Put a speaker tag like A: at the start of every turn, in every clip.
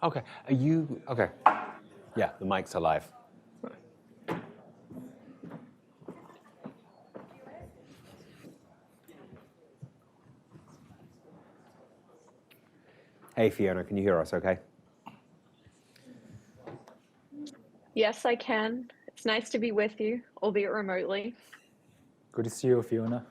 A: Okay. Are you okay? Yeah, the mic's alive. Hey, Fiona, can you hear us okay?
B: Yes, I can. It's nice to be with you, albeit remotely.
C: Good to see you, Fiona.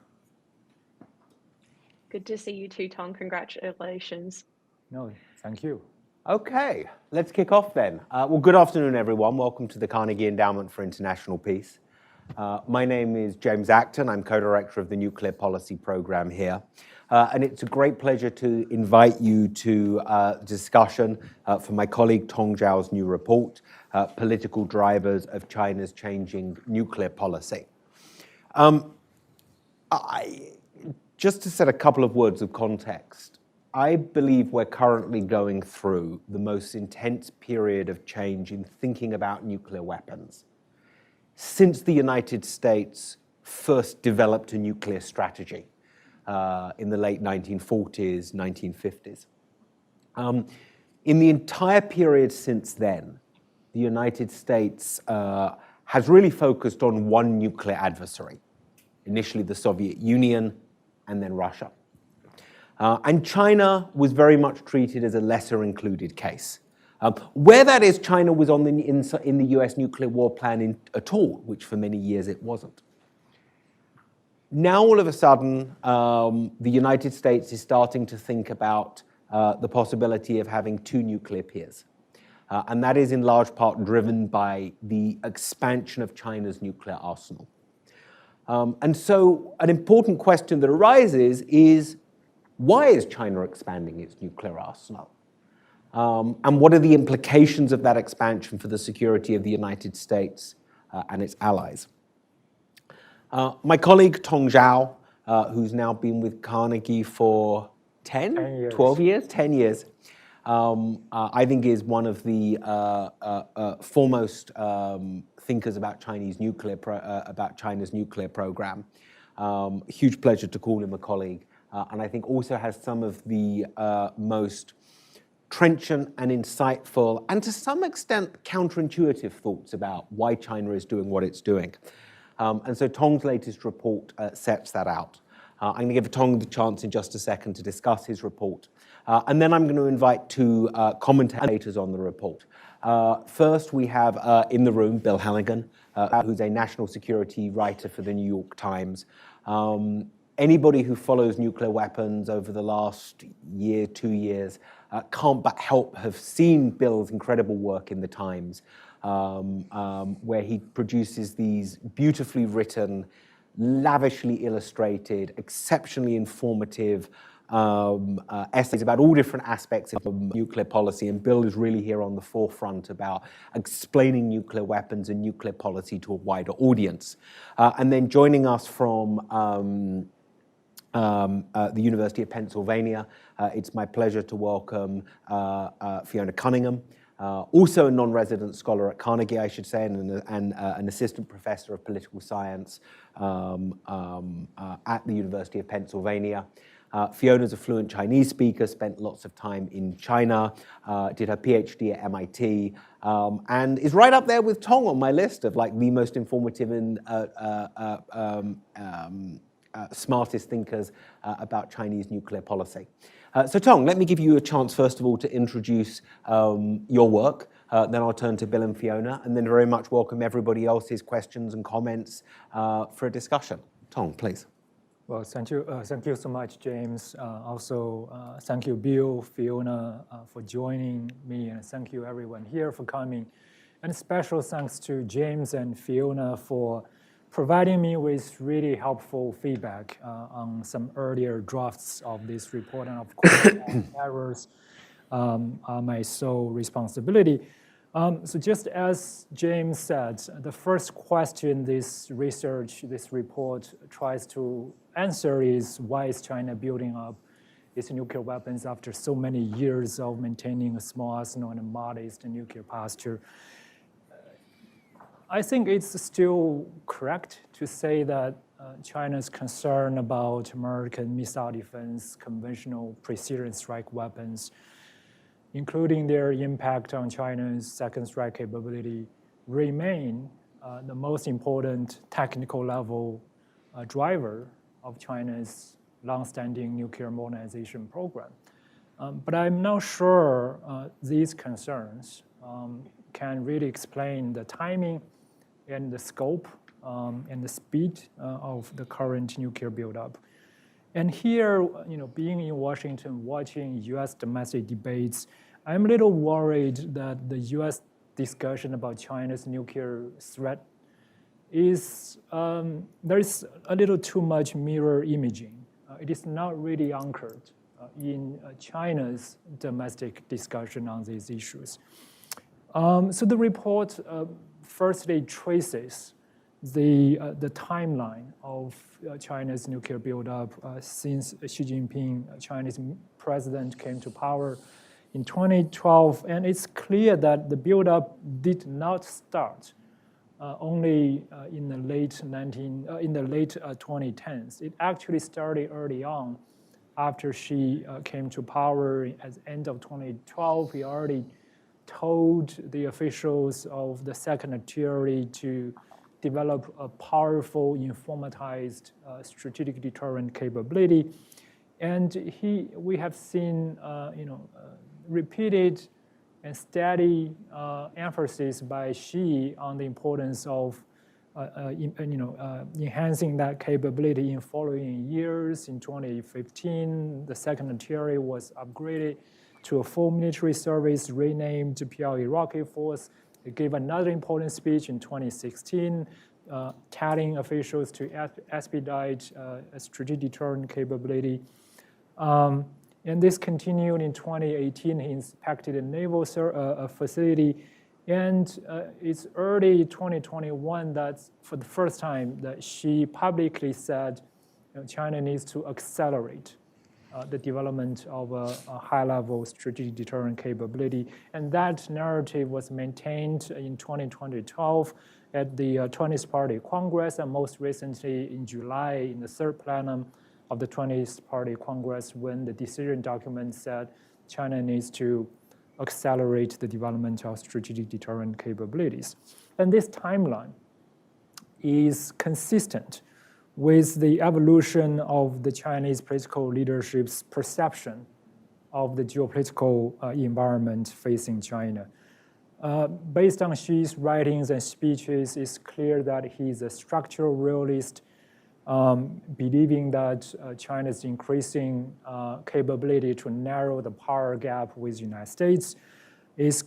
B: Good to see you too, Tong. Congratulations.
C: No, thank you.
A: Okay, let's kick off then. Well, good afternoon, everyone. Welcome to the Carnegie Endowment for International Peace. My name is James Acton. I'm co-director of the Nuclear Policy Program here. And it's a great pleasure to invite you to discussion for my colleague Tong Zhao's new report, Political Drivers of China's Changing Nuclear Policy. Just to set a couple of words of context, I believe we're currently going through the most intense period of change in thinking about nuclear weapons since the United States first developed a nuclear strategy in the late 1940s, 1950s. In the entire period since then, the United States has really focused on one nuclear adversary, initially the Soviet Union, and then Russia. And China was very much treated as a lesser included case. Where that is, China was in the US nuclear war plan at all, which for many years it wasn't. Now, all of a sudden, the United States is starting to think about the possibility of having two nuclear peers. And that is in large part driven by the expansion of China's nuclear arsenal. And so an important question that arises is, why is China expanding its nuclear arsenal? And what are the implications of that expansion for the security of the United States and its allies? My colleague Tong Zhao, who's now been with Carnegie for 10
C: years.
A: 12 years, 10 years, I think is one of the foremost thinkers about China's nuclear program. Huge pleasure to call him a colleague, and I think also has some of the most trenchant and insightful, and to some extent counterintuitive thoughts about why China is doing what it's doing. And so Tong's latest report sets that out. I'm going to give Tong the chance in just a second to discuss his report. And then I'm going to invite two commentators on the report. First, we have in the room Bill Hennigan, who's a national security writer for the New York Times. Anybody who follows nuclear weapons over the last year, 2 years, can't but help have seen Bill's incredible work in the Times, where he produces these beautifully written, lavishly illustrated, exceptionally informative essays about all different aspects of nuclear policy, and Bill is really here on the forefront about explaining nuclear weapons and nuclear policy to a wider audience. And then joining us from the University of Pennsylvania, it's my pleasure to welcome Fiona Cunningham, also a non-resident scholar at Carnegie, I should say, and an assistant professor of political science at the University of Pennsylvania. Fiona's a fluent Chinese speaker, spent lots of time in China, did her PhD at MIT, and is right up there with Tong on my list of like the most informative and smartest thinkers about Chinese nuclear policy. So Tong, let me give you a chance, first of all, to introduce your work. Then I'll turn to Bill and Fiona, and then very much welcome everybody else's questions and comments for a discussion. Tong, please.
C: Well, thank you so much, James. Also, thank you, Bill, Fiona, for joining me, and thank you everyone here for coming. And special thanks to James and Fiona for providing me with really helpful feedback on some earlier drafts of this report. And of course, errors are my sole responsibility. So just as James said, the first question this report tries to answer is, why is China building up its nuclear weapons after so many years of maintaining a small arsenal and a modest nuclear posture? I think it's still correct to say that China's concern about American missile defense, conventional precision strike weapons, including their impact on China's second strike capability, remain the most important technical level driver of China's long-standing nuclear modernization program. But I'm not sure these concerns can really explain the timing and the scope and the speed of the current nuclear buildup. And here, being in Washington, watching U.S. domestic debates, I'm a little worried that the U.S. discussion about China's nuclear threat is, there's a little too much mirror imaging. It is not really anchored in China's domestic discussion on these issues. So the report firstly traces the timeline of China's nuclear buildup since Xi Jinping, Chinese president, came to power in 2012, and it's clear that the buildup did not start only in the late 2010s. It actually started early on. After Xi came to power at the end of 2012, he already told the officials of the second artillery to develop a powerful, informatized strategic deterrent capability. And we have seen repeated and steady emphasis by Xi on the importance of enhancing that capability in following years. In 2015, the second artillery was upgraded to a full military service, renamed PLA Rocket Force. He gave another important speech in 2016, telling officials to expedite a strategic deterrent capability. And this continued in 2018. He inspected a naval facility. And it's early 2021 that for the first time that Xi publicly said China needs to accelerate the development of a high-level strategic deterrent capability. And that narrative was maintained in 2012 at the 20th Party Congress, and most recently in July in the third plenum of the 20th Party Congress, when the decision document said China needs to accelerate the development of strategic deterrent capabilities. And this timeline is consistent with the evolution of the Chinese political leadership's perception of the geopolitical environment facing China. Based on Xi's writings and speeches, it's clear that he's a structural realist, believing that China's increasing capability to narrow the power gap with the United States is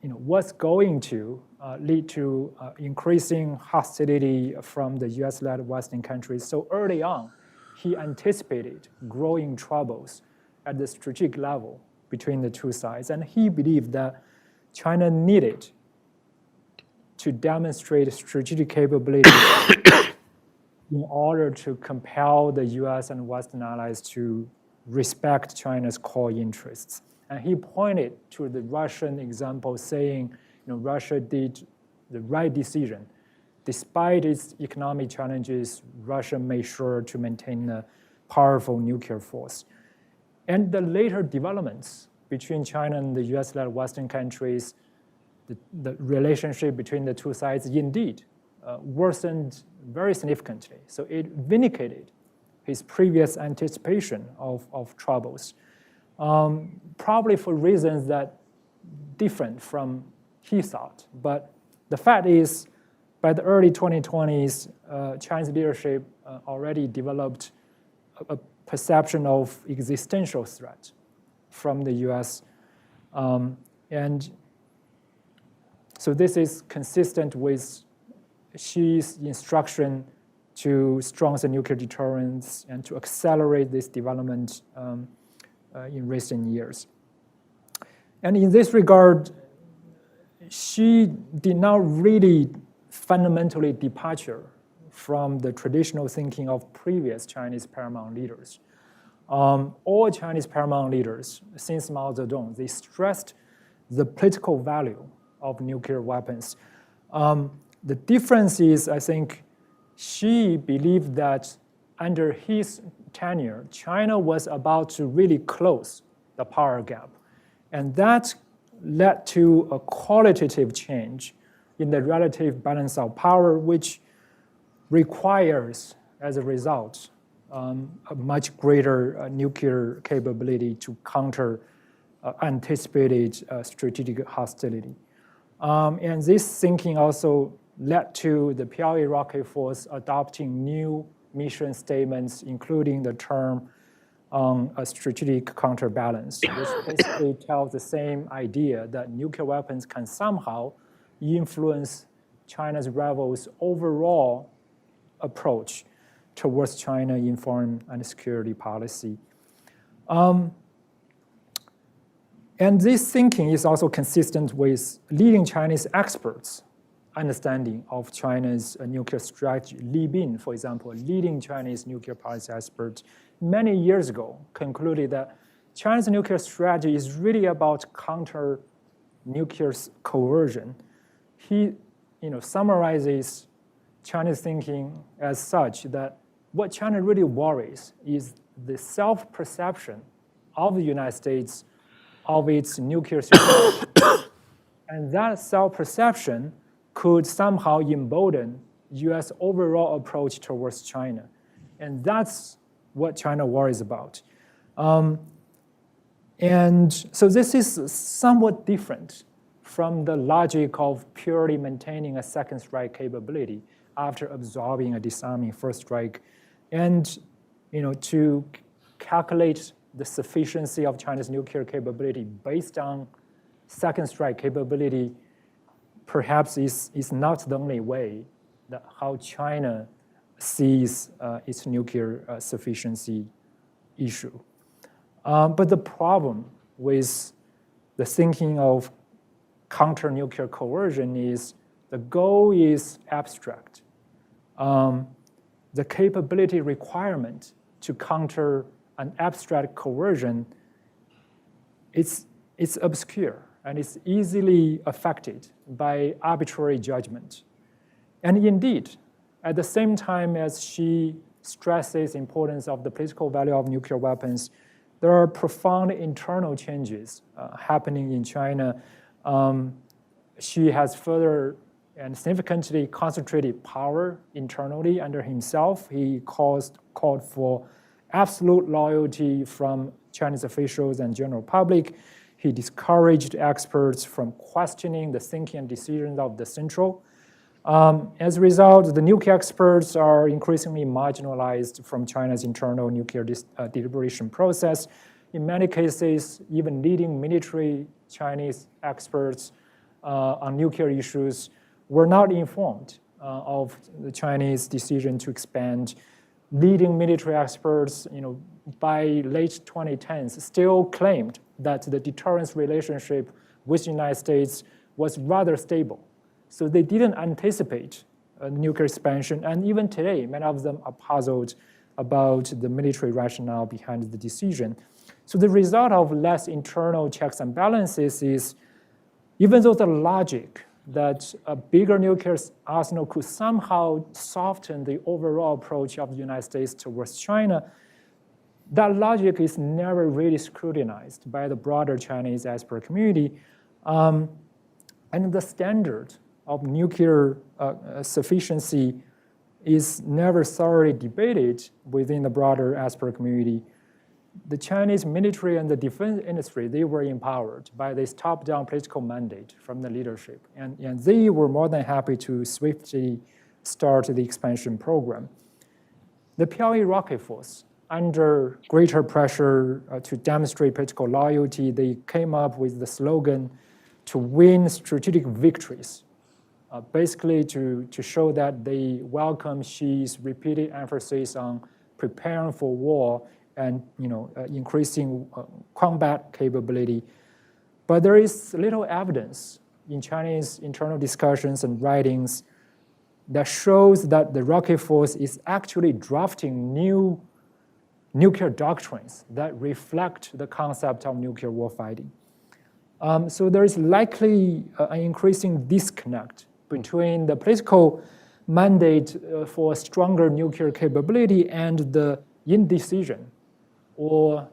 C: was going to lead to increasing hostility from the US-led Western countries. So early on, he anticipated growing troubles at the strategic level between the two sides. And he believed that China needed to demonstrate strategic capability in order to compel the US and Western allies to respect China's core interests. And he pointed to the Russian example, saying, Russia did the right decision. Despite its economic challenges, Russia made sure to maintain a powerful nuclear force. And the later developments between China and the US-led Western countries, the relationship between the two sides indeed worsened very significantly. So it vindicated his previous anticipation of troubles, probably for reasons that different from he thought. But the fact is, by the early 2020s, Chinese leadership already developed a perception of existential threat from the US. And so this is consistent with Xi's instruction to strengthen nuclear deterrence and to accelerate this development in recent years. And in this regard, Xi did not really fundamentally departure from the traditional thinking of previous Chinese paramount leaders. All Chinese paramount leaders since Mao Zedong, they stressed the political value of nuclear weapons. The difference is, I think, Xi believed that under his tenure, China was about to really close the power gap. And that led to a qualitative change in the relative balance of power, which requires, as a result, a much greater nuclear capability to counter anticipated strategic hostility. And this thinking also led to the PLA rocket force adopting new mission statements, including the term a strategic counterbalance, which basically tells the same idea that nuclear weapons can somehow influence China's rivals' overall approach towards China in foreign and security policy. And this thinking is also consistent with leading Chinese experts' understanding of China's nuclear strategy. Li Bin, for example, a leading Chinese nuclear policy expert, many years ago concluded that China's nuclear strategy is really about counter-nuclear coercion. He summarizes Chinese thinking as such that what China really worries is the self-perception of the United States of its nuclear security. And that self-perception could somehow embolden US overall approach towards China. And that's what China worries about. And so this is somewhat different from the logic of purely maintaining a second strike capability after absorbing a disarming first strike. And to calculate the sufficiency of China's nuclear capability based on second strike capability perhaps is not the only way that how China sees its nuclear sufficiency issue. But the problem with the thinking of counter-nuclear coercion is the goal is abstract. The capability requirement to counter an abstract coercion, it's obscure and it's easily affected by arbitrary judgment. And indeed, at the same time as she stresses the importance of the political value of nuclear weapons, there are profound internal changes happening in China. She has further and significantly concentrated power internally under himself. He called for absolute loyalty from Chinese officials and general public. He discouraged experts from questioning the thinking and decisions of the central. As a result, the nuclear experts are increasingly marginalized from China's internal nuclear deliberation process. In many cases, even leading military Chinese experts on nuclear issues were not informed of the Chinese decision to expand. Leading military experts, by late 2010s, still claimed that the deterrence relationship with the United States was rather stable. So they didn't anticipate nuclear expansion, and even today, many of them are puzzled about the military rationale behind the decision. So the result of less internal checks and balances is, even though the logic that a bigger nuclear arsenal could somehow soften the overall approach of the United States towards China, that logic is never really scrutinized by the broader Chinese expert community. And the standard of nuclear sufficiency is never thoroughly debated within the broader expert community. The Chinese military and the defense industry, they were empowered by this top-down political mandate from the leadership. And they were more than happy to swiftly start the expansion program. The PLA rocket force, under greater pressure to demonstrate political loyalty, they came up with the slogan to win strategic victories, basically to show that they welcome Xi's repeated emphasis on preparing for war and increasing combat capability. But there is little evidence in Chinese internal discussions and writings that shows that the rocket force is actually drafting new nuclear doctrines that reflect the concept of nuclear warfighting. So there is likely an increasing disconnect between the political mandate for stronger nuclear capability and the indecision or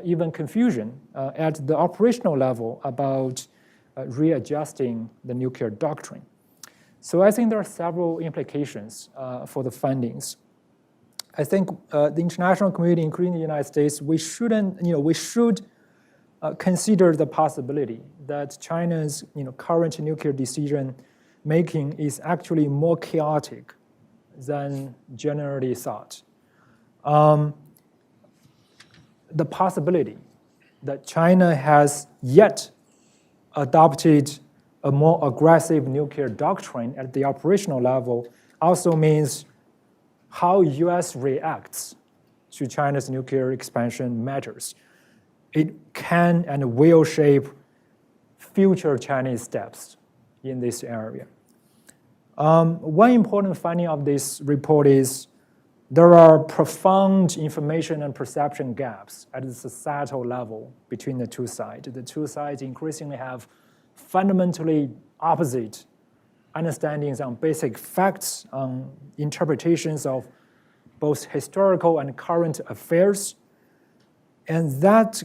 C: even confusion at the operational level about readjusting the nuclear doctrine. So I think there are several implications for the findings. I think the international community, including the United States, we should consider the possibility that China's current nuclear decision making is actually more chaotic than generally thought. The possibility that China has yet adopted a more aggressive nuclear doctrine at the operational level also means how US reacts to China's nuclear expansion matters. It can and will shape future Chinese steps in this area. One important finding of this report is there are profound information and perception gaps at the societal level between the two sides. The two sides increasingly have fundamentally opposite understandings on basic facts, on interpretations of both historical and current affairs. And that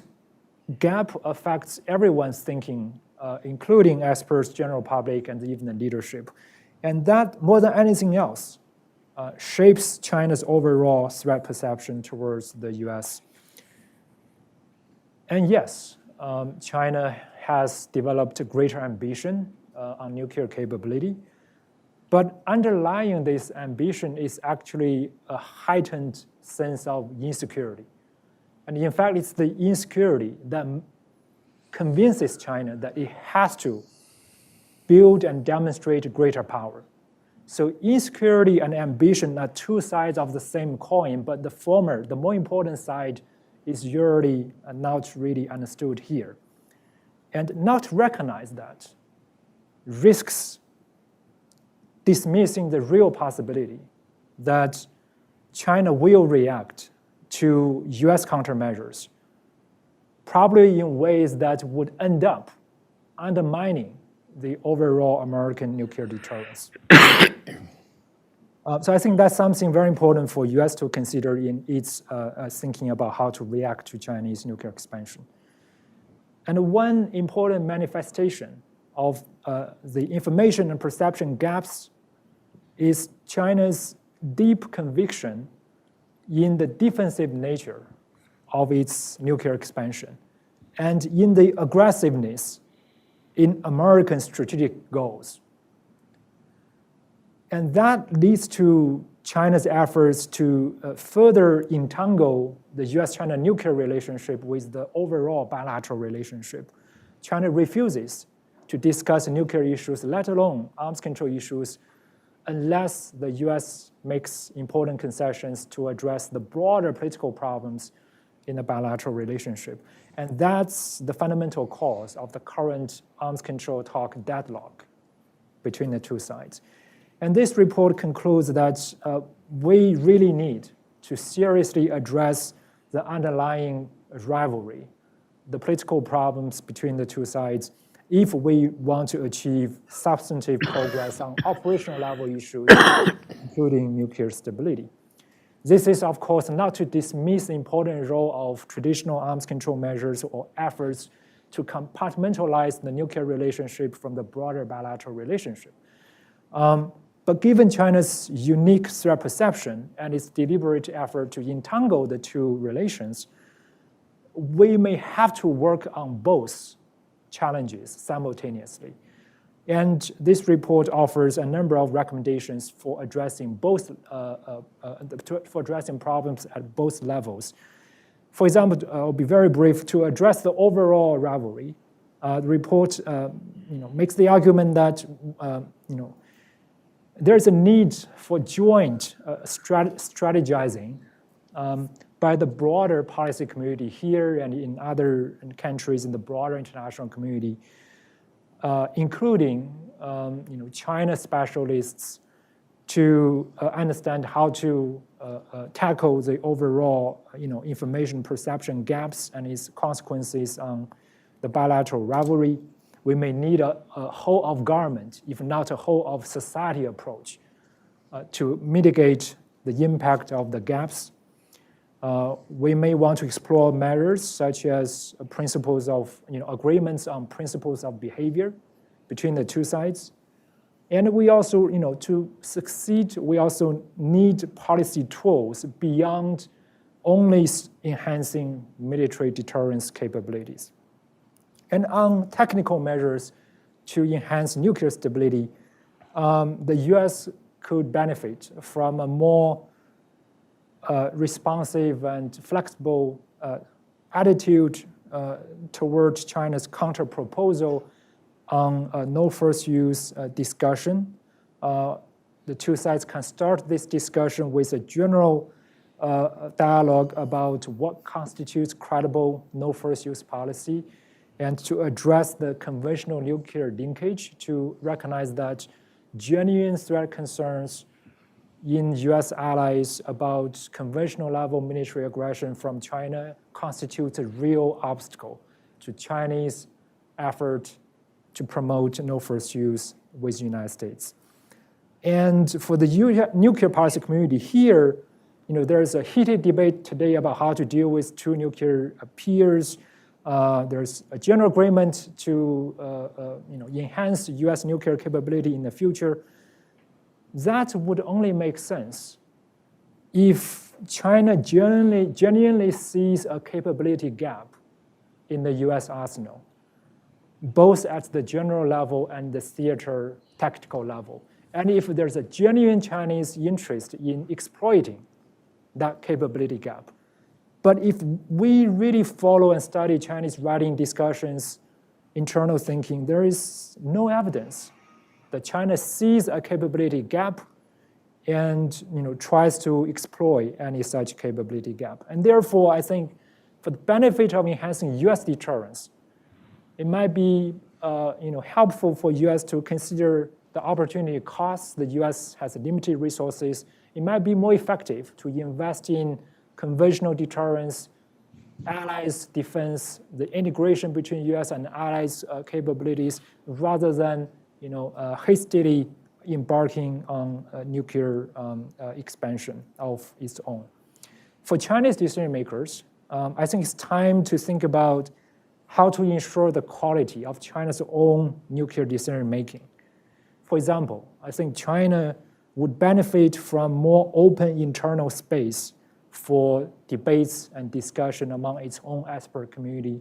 C: gap affects everyone's thinking, including experts, general public, and even the leadership. And that, more than anything else, shapes China's overall threat perception towards the US. And yes, China has developed greater ambition on nuclear capability, but underlying this ambition is actually a heightened sense of insecurity. And in fact, it's the insecurity that convinces China that it has to build and demonstrate greater power. So insecurity and ambition are two sides of the same coin, but the former, the more important side, is usually not really understood here. And not to recognize that risks dismissing the real possibility that China will react to US countermeasures, probably in ways that would end up undermining the overall American nuclear deterrence. So I think that's something very important for US to consider in its thinking about how to react to Chinese nuclear expansion. And one important manifestation of the information and perception gaps is China's deep conviction in the defensive nature of its nuclear expansion and in the aggressiveness in American strategic goals. And that leads to China's efforts to further entangle the US-China nuclear relationship with the overall bilateral relationship. China refuses to discuss nuclear issues, let alone arms control issues, unless the US makes important concessions to address the broader political problems in the bilateral relationship. And that's the fundamental cause of the current arms control talk deadlock between the two sides. And this report concludes that we really need to seriously address the underlying rivalry, the political problems between the two sides, if we want to achieve substantive progress on operational level issues, including nuclear stability. This is, of course, not to dismiss the important role of traditional arms control measures or efforts to compartmentalize the nuclear relationship from the broader bilateral relationship. But given China's unique threat perception and its deliberate effort to entangle the two relations, we may have to work on both challenges simultaneously. And this report offers a number of recommendations for addressing both, for addressing problems at both levels. For example, I'll be very brief. To address the overall rivalry, the report makes the argument that there's a need for joint strategizing by the broader policy community here and in other countries in the broader international community, including China specialists, to understand how to tackle the overall information perception gaps and its consequences on the bilateral rivalry. We may need a whole of government, if not a whole of society approach to mitigate the impact of the gaps. We may want to explore measures such as principles of, agreements on principles of behavior between the two sides. And we also, to succeed, we also need policy tools beyond only enhancing military deterrence capabilities. And on technical measures to enhance nuclear stability, the US could benefit from a more responsive and flexible attitude towards China's counter-proposal on no first use discussion. The two sides can start this discussion with a general dialogue about what constitutes credible no first use policy, and to address the conventional nuclear linkage, to recognize that genuine threat concerns in US allies about conventional level military aggression from China constitutes a real obstacle to Chinese effort to promote no first use with the United States. And for the nuclear policy community here, there's a heated debate today about how to deal with two nuclear peers. There's a general agreement to enhance US nuclear capability in the future. That would only make sense if China genuinely sees a capability gap in the US arsenal, both at the general level and the theater tactical level. And if there's a genuine Chinese interest in exploiting that capability gap. But if we really follow and study Chinese writing discussions, internal thinking, there is no evidence that China sees a capability gap and tries to exploit any such capability gap. And therefore, I think for the benefit of enhancing US deterrence, it might be helpful for US to consider the opportunity costs. The US has limited resources. It might be more effective to invest in conventional deterrence, allies defense, the integration between US and allies capabilities, rather than hastily embarking on nuclear expansion of its own. For Chinese decision makers, I think it's time to think about how to ensure the quality of China's own nuclear decision making. For example, I think China would benefit from more open internal space for debates and discussion among its own expert community,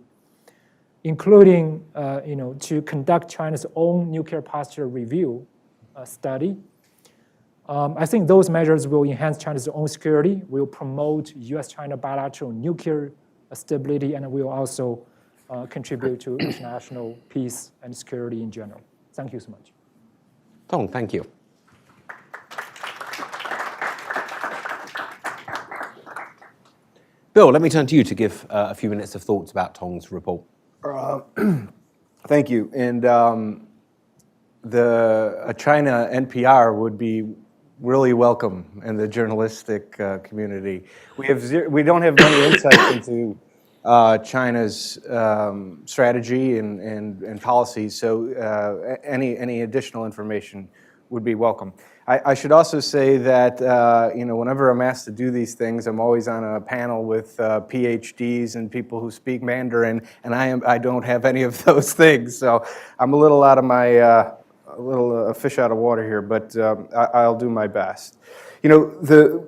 C: including to conduct China's own nuclear posture review study. I think those measures will enhance China's own security, will promote US-China bilateral nuclear stability, and will also contribute to international peace and security in general. Thank you so much.
A: Tong, thank you. Bill, let me turn to you to give a few minutes of thoughts about Tong's report.
D: Thank you. And the China NPR would be really welcome in the journalistic community. We don't have many insights into China's strategy and policies, so any additional information would be welcome. I should also say that whenever I'm asked to do these things, I'm always on a panel with PhDs and people who speak Mandarin, and I don't have any of those things, so I'm a little out of my a little fish out of water here, but I'll do my best. The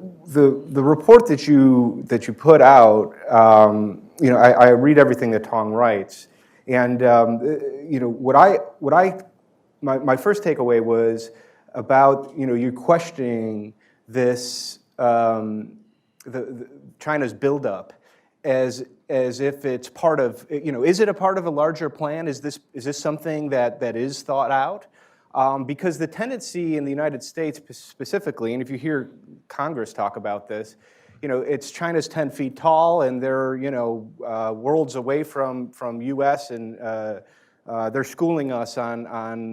D: report that you put out, I read everything that Tong writes, and my first takeaway was about you questioning this China's buildup as if it's part of is it a part of a larger plan? Is this something that is thought out? Because the tendency in the United States specifically, and if you hear Congress talk about this, it's China's 10 feet tall, and they're worlds away from U.S. and they're schooling us on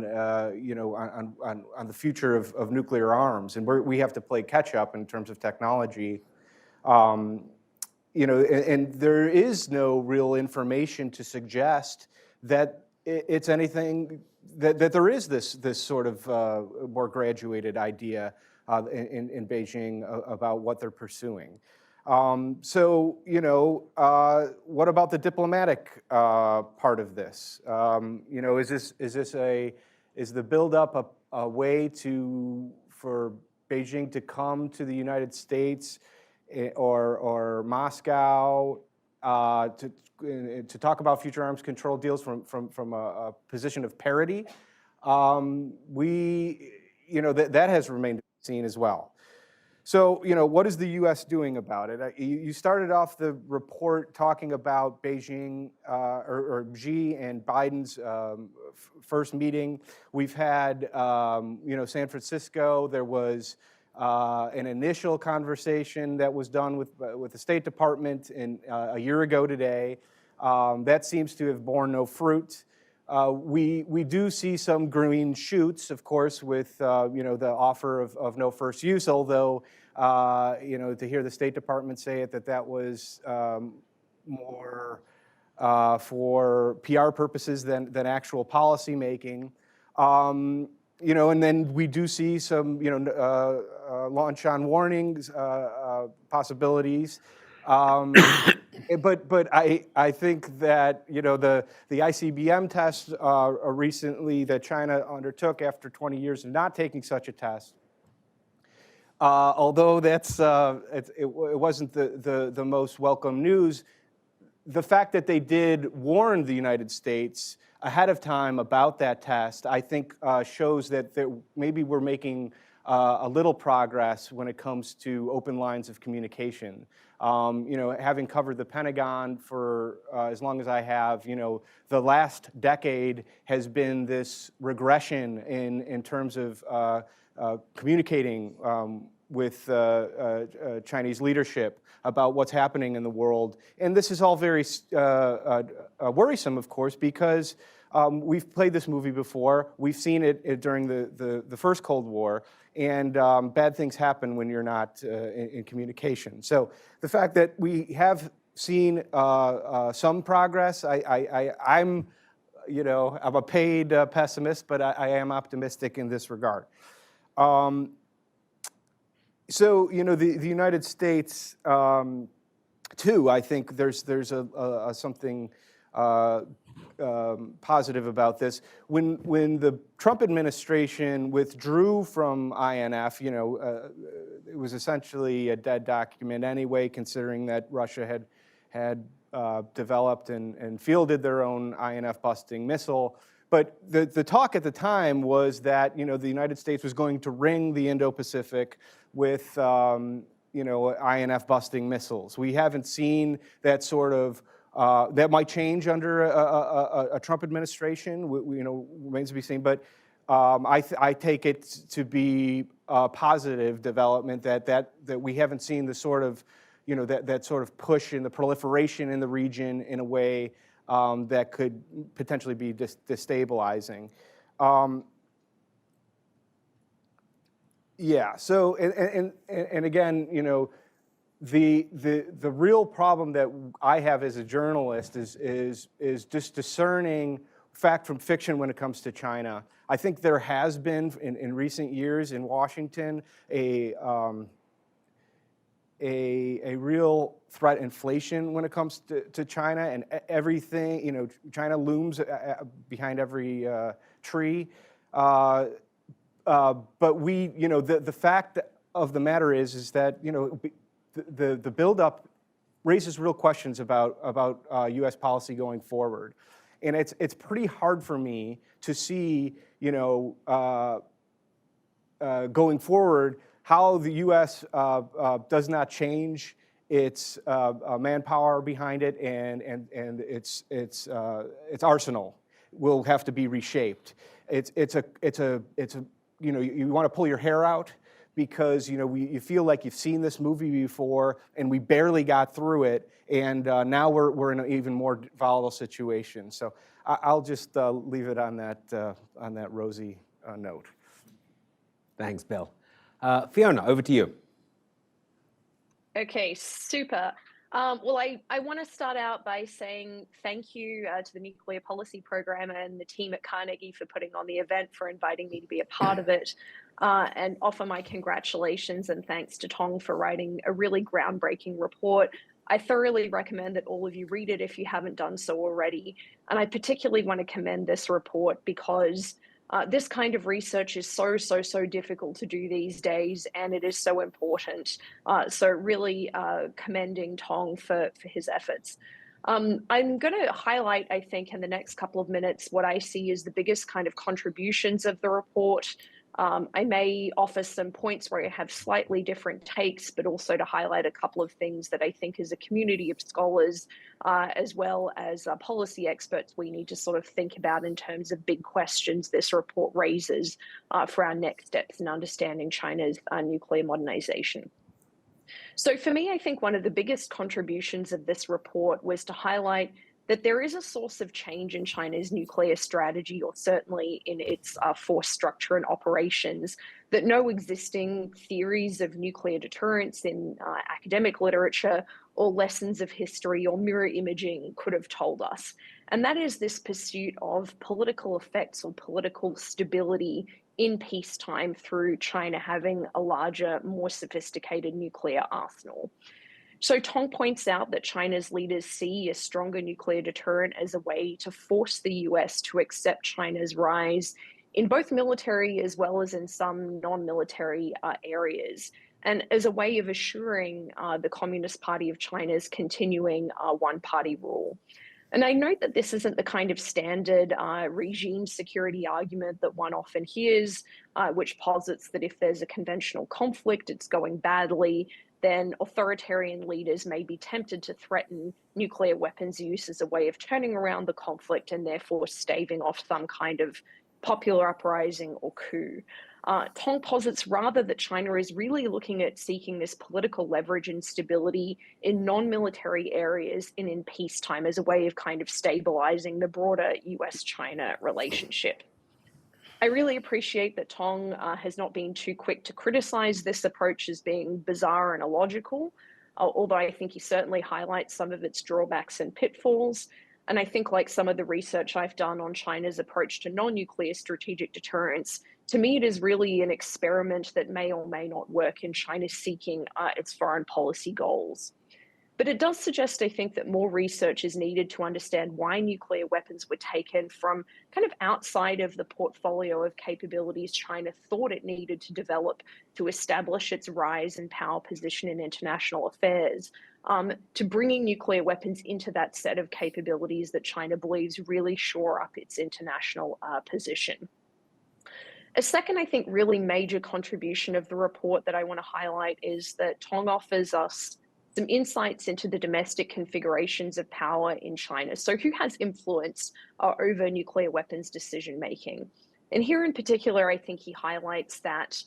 D: the future of nuclear arms, and we have to play catch up in terms of technology. And there is no real information to suggest that it's anything that there is this sort of more graduated idea in Beijing about what they're pursuing. So, what about the diplomatic part of this? Is the buildup a way for Beijing to come to the United States or Moscow to talk about future arms control deals from a position of parity? That has remained seen as well. So, what is the U.S. doing about it? You started off the report talking about Beijing or Xi and Biden's first meeting. We've had, San Francisco. There was an initial conversation that was done with the State Department a year ago today. That seems to have borne no fruit. We do see some green shoots, of course, with the offer of no first use. Although to hear the State Department say that was more for PR purposes than actual policy making. And then we do see some launch on warnings possibilities. But I think that the ICBM test recently that China undertook after 20 years of not taking such a test, although it wasn't the most welcome news, the fact that they did warn the United States ahead of time about that test, I think shows that maybe we're making a little progress when it comes to open lines of communication. Having covered the Pentagon for as long as I have, the last decade has been this regression in terms of communicating with Chinese leadership about what's happening in the world. And this is all very worrisome, of course, because we've played this movie before. We've seen it during the first Cold War, and bad things happen when you're not in communication. So the fact that we have seen some progress, I'm a paid pessimist, but I am optimistic in this regard. So the United States too. I think there's something positive about this. When the Trump administration withdrew from INF, it was essentially a dead document anyway, considering that Russia had developed and fielded their own INF busting missile. But the talk at the time was that the United States was going to ring the Indo-Pacific with INF busting missiles. We haven't seen that sort of. That might change under a Trump administration. Remains to be seen. But I take it to be a positive development that we haven't seen the sort of that sort of push in the proliferation in the region in a way that could potentially be destabilizing. Yeah. So and again, the real problem that I have as a journalist is just discerning fact from fiction when it comes to China. I think there has been in recent years in Washington a real threat inflation when it comes to China, and everything, China looms behind every tree. But the fact of the matter is that the buildup raises real questions about U.S. policy going forward, and it's pretty hard for me to see going forward how the U.S. Does not change its manpower behind it, and its arsenal will have to be reshaped. It's a you want to pull your hair out because you feel like you've seen this movie before and we barely got through it, and now we're in an even more volatile situation. So I'll just leave it on that rosy note.
A: Thanks, Bill. Fiona, over to you.
B: Okay, super. Well, I want to start out by saying thank you to the Nuclear Policy Program and the team at Carnegie for putting on the event, for inviting me to be a part of it, and offer my congratulations and thanks to Tong for writing a really groundbreaking report. I thoroughly recommend that all of you read it if you haven't done so already. And I particularly want to commend this report because this kind of research is so difficult to do these days, and it is so important. So really commending Tong for his efforts. I'm going to highlight, I think, in the next couple of minutes, what I see as the biggest kind of contributions of the report. I may offer some points where I have slightly different takes, but also to highlight a couple of things that I think as a community of scholars, as well as policy experts, we need to sort of think about in terms of big questions this report raises for our next steps in understanding China's nuclear modernization. So for me, I think one of the biggest contributions of this report was to highlight that there is a source of change in China's nuclear strategy, or certainly in its force structure and operations, that no existing theories of nuclear deterrence in academic literature or lessons of history or mirror imaging could have told us. And that is this pursuit of political effects or political stability in peacetime through China having a larger, more sophisticated nuclear arsenal. So Tong points out that China's leaders see a stronger nuclear deterrent as a way to force the US to accept China's rise in both military as well as in some non-military areas, and as a way of assuring the Communist Party of China's continuing one-party rule. And I note that this isn't the kind of standard regime security argument that one often hears, which posits that if there's a conventional conflict, it's going badly, then authoritarian leaders may be tempted to threaten nuclear weapons use as a way of turning around the conflict and therefore staving off some kind of popular uprising or coup. Tong posits rather that China is really looking at seeking this political leverage and stability in non-military areas and in peacetime as a way of kind of stabilizing the broader US-China relationship. I really appreciate that Tong has not been too quick to criticize this approach as being bizarre and illogical, although I think he certainly highlights some of its drawbacks and pitfalls. And I think, like some of the research I've done on China's approach to non-nuclear strategic deterrence, to me it is really an experiment that may or may not work in China seeking its foreign policy goals. But it does suggest, I think, that more research is needed to understand why nuclear weapons were taken from kind of outside of the portfolio of capabilities China thought it needed to develop to establish its rise and power position in international affairs, to bringing nuclear weapons into that set of capabilities that China believes really shore up its international position. A second, I think, really major contribution of the report that I want to highlight is that Tong offers us some insights into the domestic configurations of power in China. So who has influence over nuclear weapons decision making? And here in particular, I think he highlights that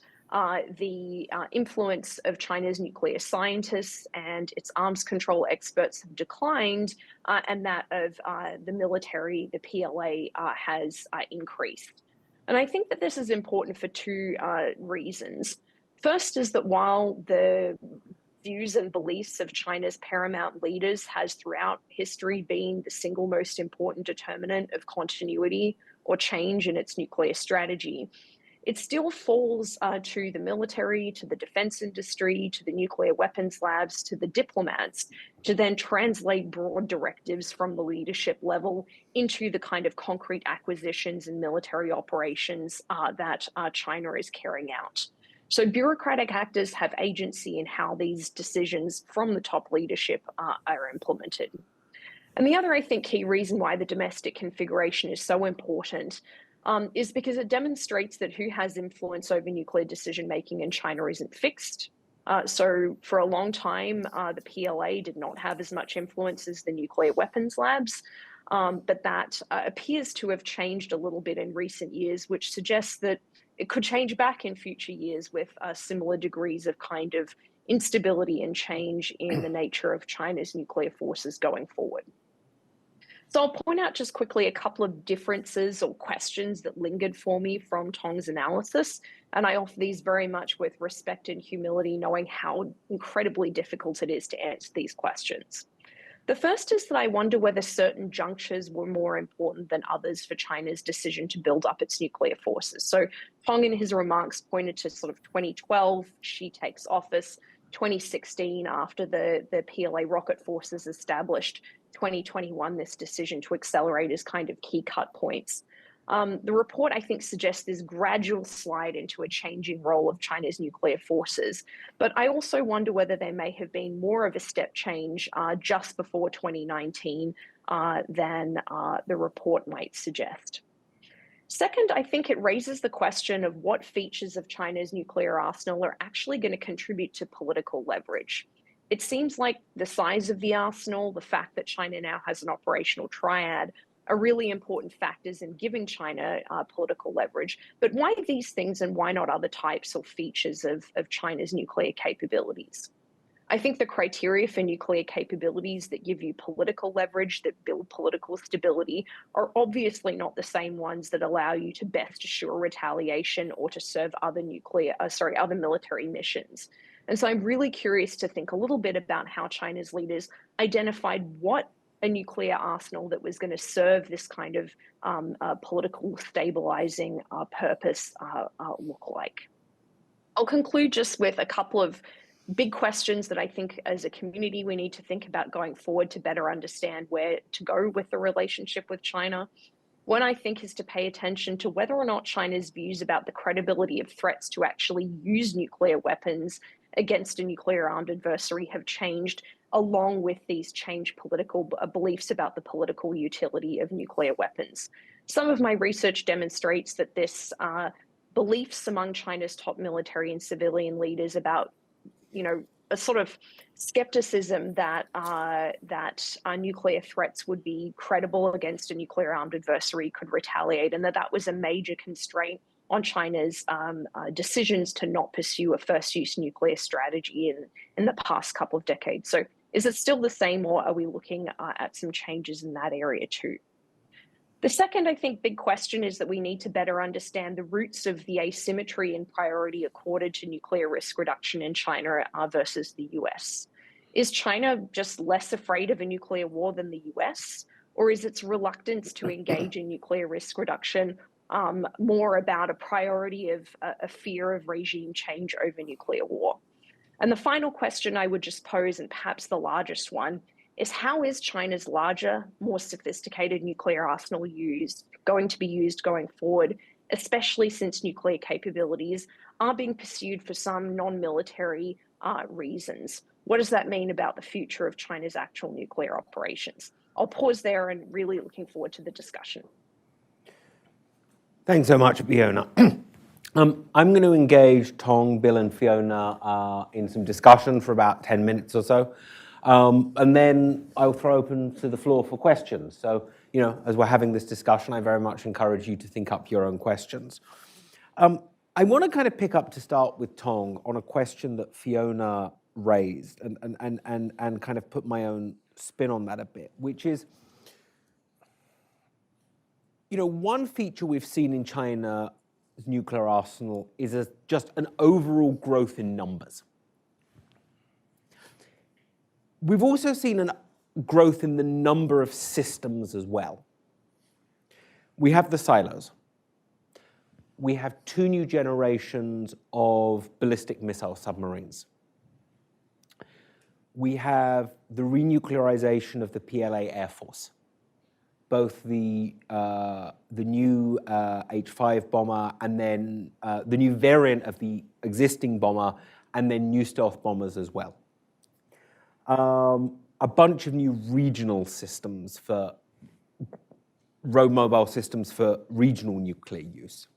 B: the influence of China's nuclear scientists and its arms control experts have declined, and that of the military, the PLA, has increased. And I think that this is important for two reasons. First is that while the views and beliefs of China's paramount leaders has throughout history been the single most important determinant of continuity or change in its nuclear strategy, it still falls to the military, to the defense industry, to the nuclear weapons labs, to the diplomats to then translate broad directives from the leadership level into the kind of concrete acquisitions and military operations that China is carrying out. So bureaucratic actors have agency in how these decisions from the top leadership are implemented. And the other, I think, key reason why the domestic configuration is so important is because it demonstrates that who has influence over nuclear decision-making in China isn't fixed. So for a long time, the PLA did not have as much influence as the nuclear weapons labs, but that appears to have changed a little bit in recent years, which suggests that it could change back in future years with similar degrees of kind of instability and change in the nature of China's nuclear forces going forward. So I'll point out just quickly a couple of differences or questions that lingered for me from Tong's analysis. And I offer these very much with respect and humility, knowing how incredibly difficult it is to answer these questions. The first is that I wonder whether certain junctures were more important than others for China's decision to build up its nuclear forces. So Tong in his remarks pointed to sort of 2012, Xi takes office, 2016 after the PLA rocket forces established, 2021 this decision to accelerate as kind of key cut points. The report, I think, suggests this gradual slide into a changing role of China's nuclear forces. But I also wonder whether there may have been more of a step change just before 2019 than the report might suggest. Second, I think it raises the question of what features of China's nuclear arsenal are actually going to contribute to political leverage. It seems like the size of the arsenal, the fact that China now has an operational triad, are really important factors in giving China political leverage. But why these things and why not other types or features of China's nuclear capabilities? I think the criteria for nuclear capabilities that give you political leverage, that build political stability, are obviously not the same ones that allow you to best assure retaliation or to serve other other military missions. And so I'm really curious to think a little bit about how China's leaders identified what a nuclear arsenal that was going to serve this kind of political stabilizing purpose look like. I'll conclude just with a couple of big questions that I think as a community we need to think about going forward to better understand where to go with the relationship with China. One, I think, is to pay attention to whether or not China's views about the credibility of threats to actually use nuclear weapons against a nuclear armed adversary have changed along with these changed political beliefs about the political utility of nuclear weapons. Some of my research demonstrates that this beliefs among China's top military and civilian leaders about, a sort of skepticism that nuclear threats would be credible against a nuclear armed adversary, could retaliate, and that was a major constraint on China's decisions to not pursue a first use nuclear strategy in the past couple of decades. So is it still the same, or are we looking at some changes in that area too? The second, I think, big question is that we need to better understand the roots of the asymmetry in priority accorded to nuclear risk reduction in China versus the US. Is China just less afraid of a nuclear war than the US? Or is its reluctance to engage in nuclear risk reduction more about a priority of a fear of regime change over nuclear war? And the final question I would just pose, and perhaps the largest one, is how is China's larger, more sophisticated nuclear arsenal going to be used going forward, especially since nuclear capabilities are being pursued for some non-military reasons? What does that mean about the future of China's actual nuclear operations? I'll pause there and really looking forward to the discussion.
A: Thanks so much, Fiona. I'm going to engage Tong, Bill, and Fiona in some discussion for about 10 minutes or so. And then I'll throw open to the floor for questions. So, as we're having this discussion, I very much encourage you to think up your own questions. I want to kind of pick up to start with Tong on a question that Fiona raised and kind of put my own spin on that a bit, which is, one feature we've seen in China's nuclear arsenal is just an overall growth in numbers. We've also seen a growth in the number of systems as well. We have the silos. We have 2 new generations of ballistic missile submarines. We have the renuclearization of the PLA Air Force, both the new H-5 bomber and then the new variant of the existing bomber, and then new stealth bombers as well. A bunch of new regional systems for road mobile systems for regional nuclear use.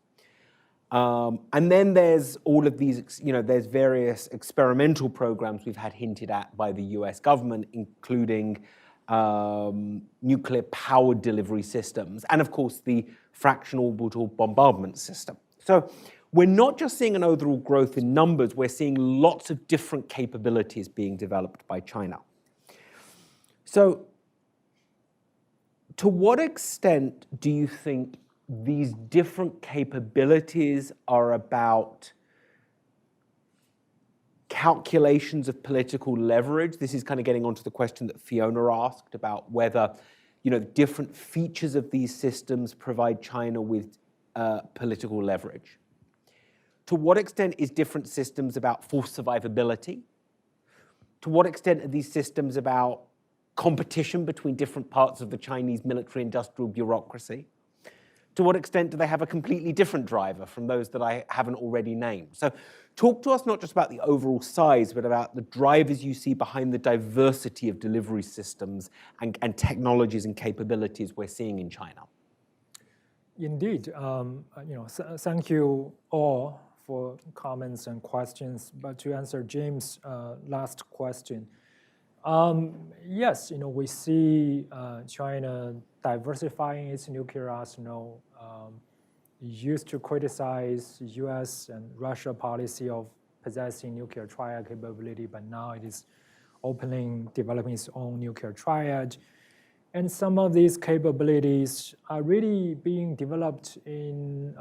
A: And then there's all of these, there's various experimental programs we've had hinted at by the US government, including nuclear power delivery systems, and of course the fractional orbital bombardment system. So we're not just seeing an overall growth in numbers, we're seeing lots of different capabilities being developed by China. So To what extent do you think these different capabilities are about calculations of political leverage? This is kind of getting onto the question that Fiona asked about whether, different features of these systems provide China with political leverage. To what extent is different systems about forced survivability? To what extent are these systems about competition between different parts of the Chinese military-industrial bureaucracy? To what extent do they have a completely different driver from those that I haven't already named? So talk to us not just about the overall size, but about the drivers you see behind the diversity of delivery systems and technologies and capabilities we're seeing in China.
C: Indeed, thank you all for comments and questions. But to answer James' last question, yes, we see China diversifying its nuclear arsenal. Used to criticize U.S. and Russia policy of possessing nuclear triad capability, but now it is developing its own nuclear triad. And some of these capabilities are really being developed in,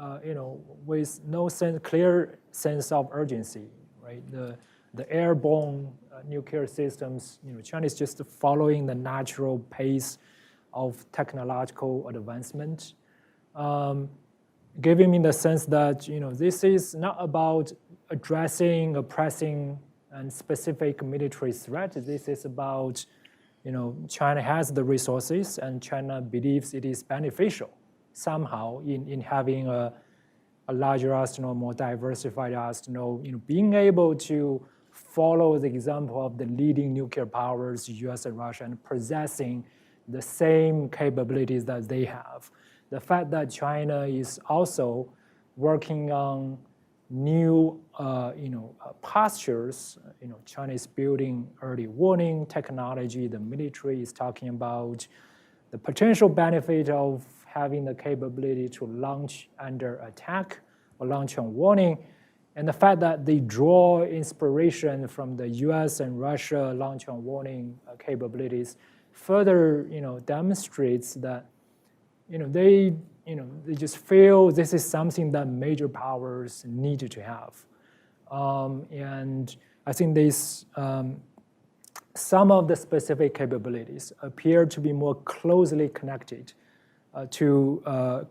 C: with no clear sense of urgency, right? The airborne nuclear systems, China is just following the natural pace of technological advancement, giving me the sense that this is not about addressing a pressing and specific military threat. This is about China has the resources, and China believes it is beneficial somehow in having a larger arsenal, more diversified arsenal, being able to follow the example of the leading nuclear powers, US and Russia, and possessing the same capabilities that they have. The fact that China is also working on new postures, China is building early warning technology. The military is talking about the potential benefit of having the capability to launch under attack or launch on warning. And the fact that they draw inspiration from the US and Russia launch on warning capabilities further demonstrates that they just feel this is something that major powers need to have. And I think some of the specific capabilities appear to be more closely connected to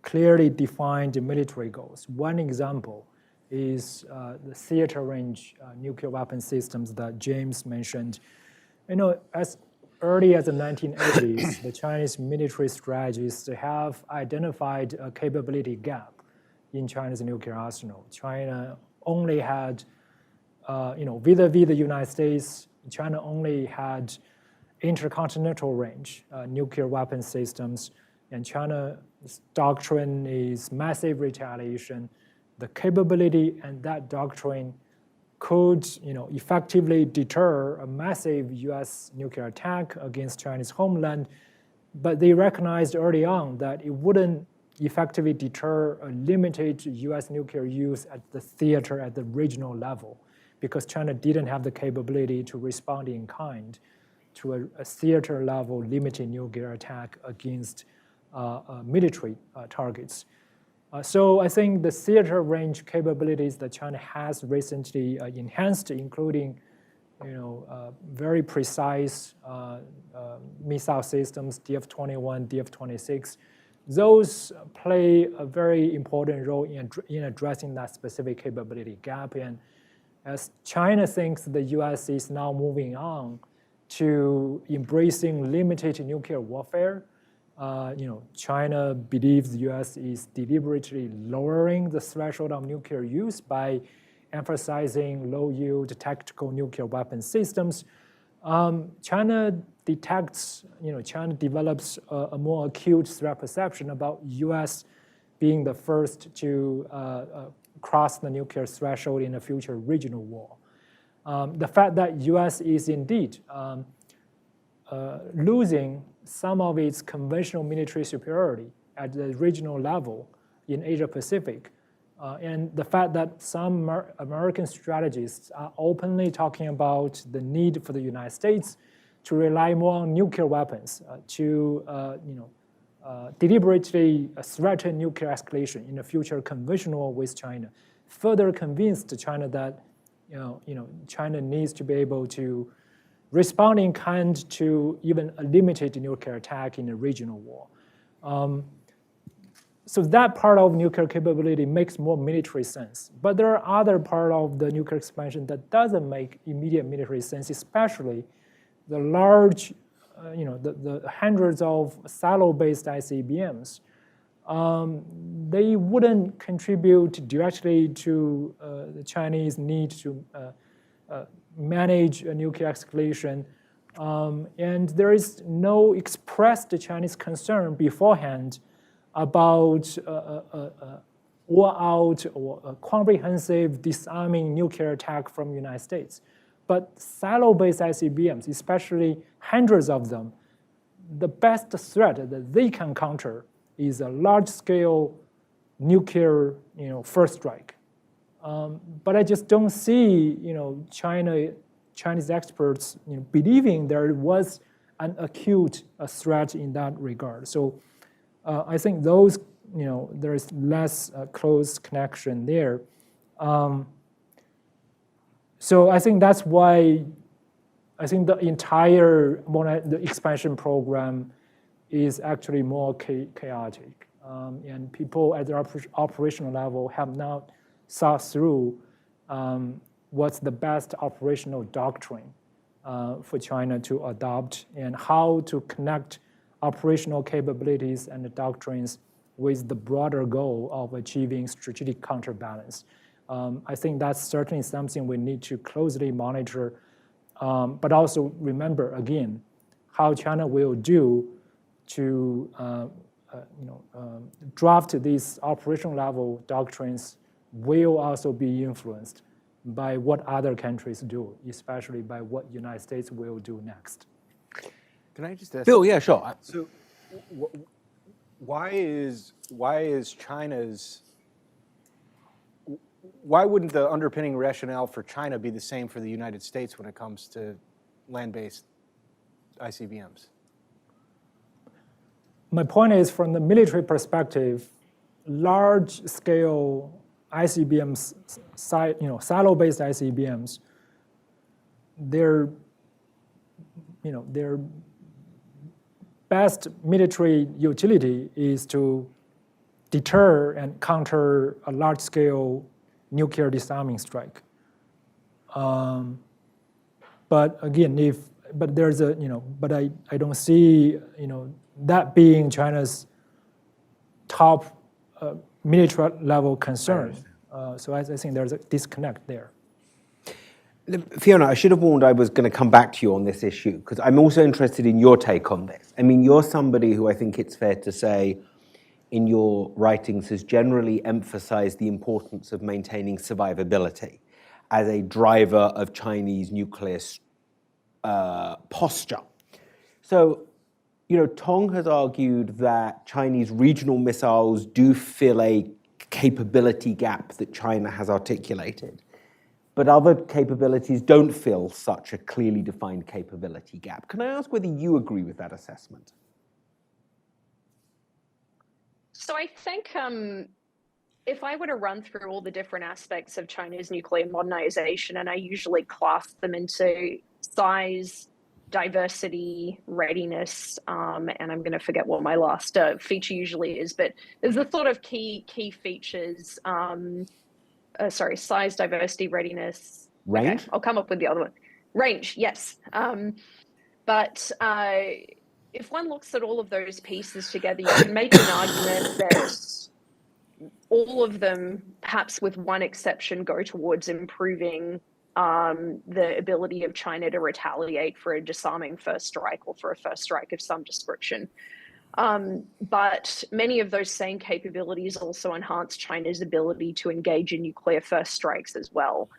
C: clearly defined military goals. One example is the theater range nuclear weapon systems that James mentioned. As early as the 1980s, the Chinese military strategists have identified a capability gap in China's nuclear arsenal. China only had, vis-a-vis the United States, China only had intercontinental range nuclear weapon systems, and China's doctrine is massive retaliation. The capability and that doctrine could effectively deter a massive US nuclear attack against Chinese homeland, but they recognized early on that it wouldn't effectively deter a limited US nuclear use at the theater, at the regional level, because China didn't have the capability to respond in kind to a theater level limited nuclear attack against military targets. So I think the theater range capabilities that China has recently enhanced, including very precise missile systems, DF-21, DF-26, those play a very important role in addressing that specific capability gap. And as China thinks the US is now moving on to embracing limited nuclear warfare, China believes the US is deliberately lowering the threshold of nuclear use by emphasizing low-yield tactical nuclear weapon systems. China develops a more acute threat perception about US being the first to cross the nuclear threshold in a future regional war. The fact that US is indeed losing some of its conventional military superiority at the regional level in Asia-Pacific, and the fact that some American strategists are openly talking about the need for the United States to rely more on nuclear weapons, to deliberately threaten nuclear escalation in the future conventional with China, further convinced China that China needs to be able to respond in kind to even a limited nuclear attack in a regional war. So that part of nuclear capability makes more military sense. But there are other parts of the nuclear expansion that doesn't make immediate military sense, especially the large, the hundreds of silo-based ICBMs. They wouldn't contribute directly to the Chinese need to manage a nuclear escalation. And there is no expressed Chinese concern beforehand about all-out or a comprehensive disarming nuclear attack from the United States. But silo-based ICBMs, especially hundreds of them, the best threat that they can counter is a large-scale nuclear, first strike. But I just don't see, Chinese experts, believing there was an acute threat in that regard. So I think those, there is less close connection there. So I think that's why I think the entire the expansion program is actually more chaotic. And people at the operational level have not thought through what's the best operational doctrine for China to adopt and how to connect operational capabilities and the doctrines with the broader goal of achieving strategic counterbalance. I think that's certainly something we need to closely monitor, but also remember, again, how China will do to draft these operational level doctrines will also be influenced by what other countries do, especially by what the United States will do next.
D: Can I just ask?
A: Bill, yeah, sure.
D: So, why is China's? Why wouldn't the underpinning rationale for China be the same for the United States when it comes to land-based ICBMs?
C: My point is, from the military perspective, large-scale ICBMs, silo-based ICBMs, their best military utility is to deter and counter a large-scale nuclear disarming strike. But again, but I don't see, that being China's top military level concern. So I think there's a disconnect there.
A: Fiona, I should have warned I was going to come back to you on this issue, because I'm also interested in your take on this. I mean, you're somebody who I think it's fair to say in your writings has generally emphasized the importance of maintaining survivability as a driver of Chinese nuclear posture. So, Tong has argued that Chinese regional missiles do fill a capability gap that China has articulated, but other capabilities don't fill such a clearly defined capability gap. Can I ask whether you agree with that assessment?
B: So I think if I were to run through all the different aspects of China's nuclear modernization, and I usually class them into size, diversity, readiness, and I'm going to forget what my last feature usually is, but there's the sort of key features. Size, diversity, readiness.
A: Range?
B: Okay, I'll come up with the other one. Range, yes. But if one looks at all of those pieces together, you can make an argument that all of them, perhaps with one exception, go towards improving the ability of China to retaliate for a disarming first strike or for a first strike of some description. But many of those same capabilities also enhance China's ability to engage in nuclear first strikes as well.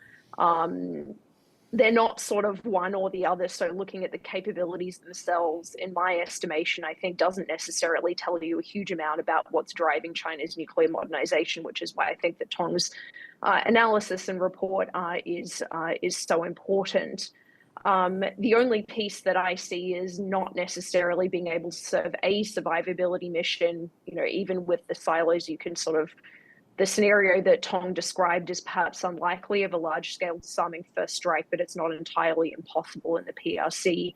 B: They're not sort of one or the other. So looking at the capabilities themselves, in my estimation, I think doesn't necessarily tell you a huge amount about what's driving China's nuclear modernization, which is why I think that Tong's analysis and report is so important. The only piece that I see is not necessarily being able to serve a survivability mission. Even with the silos, you can the scenario that Tong described is perhaps unlikely of a large-scale disarming first strike, but it's not entirely impossible in the PRC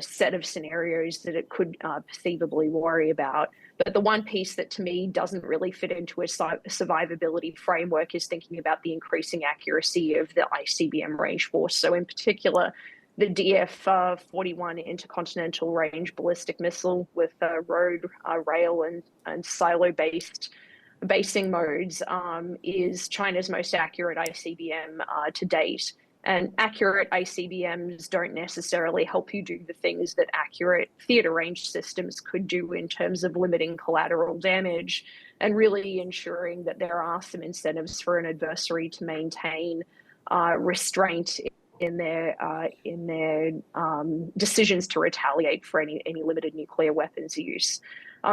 B: set of scenarios that it could perceivably worry about. But the one piece that to me doesn't really fit into a survivability framework is thinking about the increasing accuracy of the ICBM range force. So in particular, the DF-41 intercontinental range ballistic missile with road, rail, and silo-based basing modes is China's most accurate ICBM to date. And accurate ICBMs don't necessarily help you do the things that accurate theater range systems could do in terms of limiting collateral damage and really ensuring that there are some incentives for an adversary to maintain restraint in their decisions to retaliate for any limited nuclear weapons use.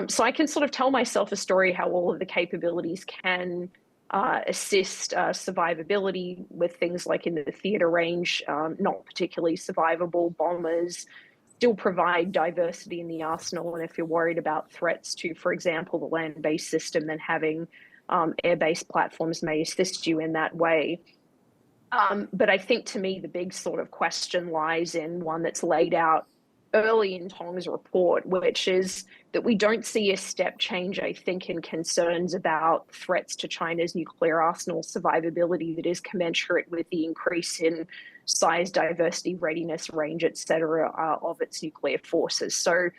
B: So I can tell myself a story how all of the capabilities can assist survivability with things like in the theater range, not particularly survivable bombers, still provide diversity in the arsenal. And if you're worried about threats to, for example, the land-based system, then having air-based platforms may assist you in that way. But I think to me, the big question lies in one that's laid out early in Tong's report, which is that we don't see a step change, I think, in concerns about threats to China's nuclear arsenal survivability that is commensurate with the increase in size, diversity, readiness, range, et cetera, of its nuclear forces. So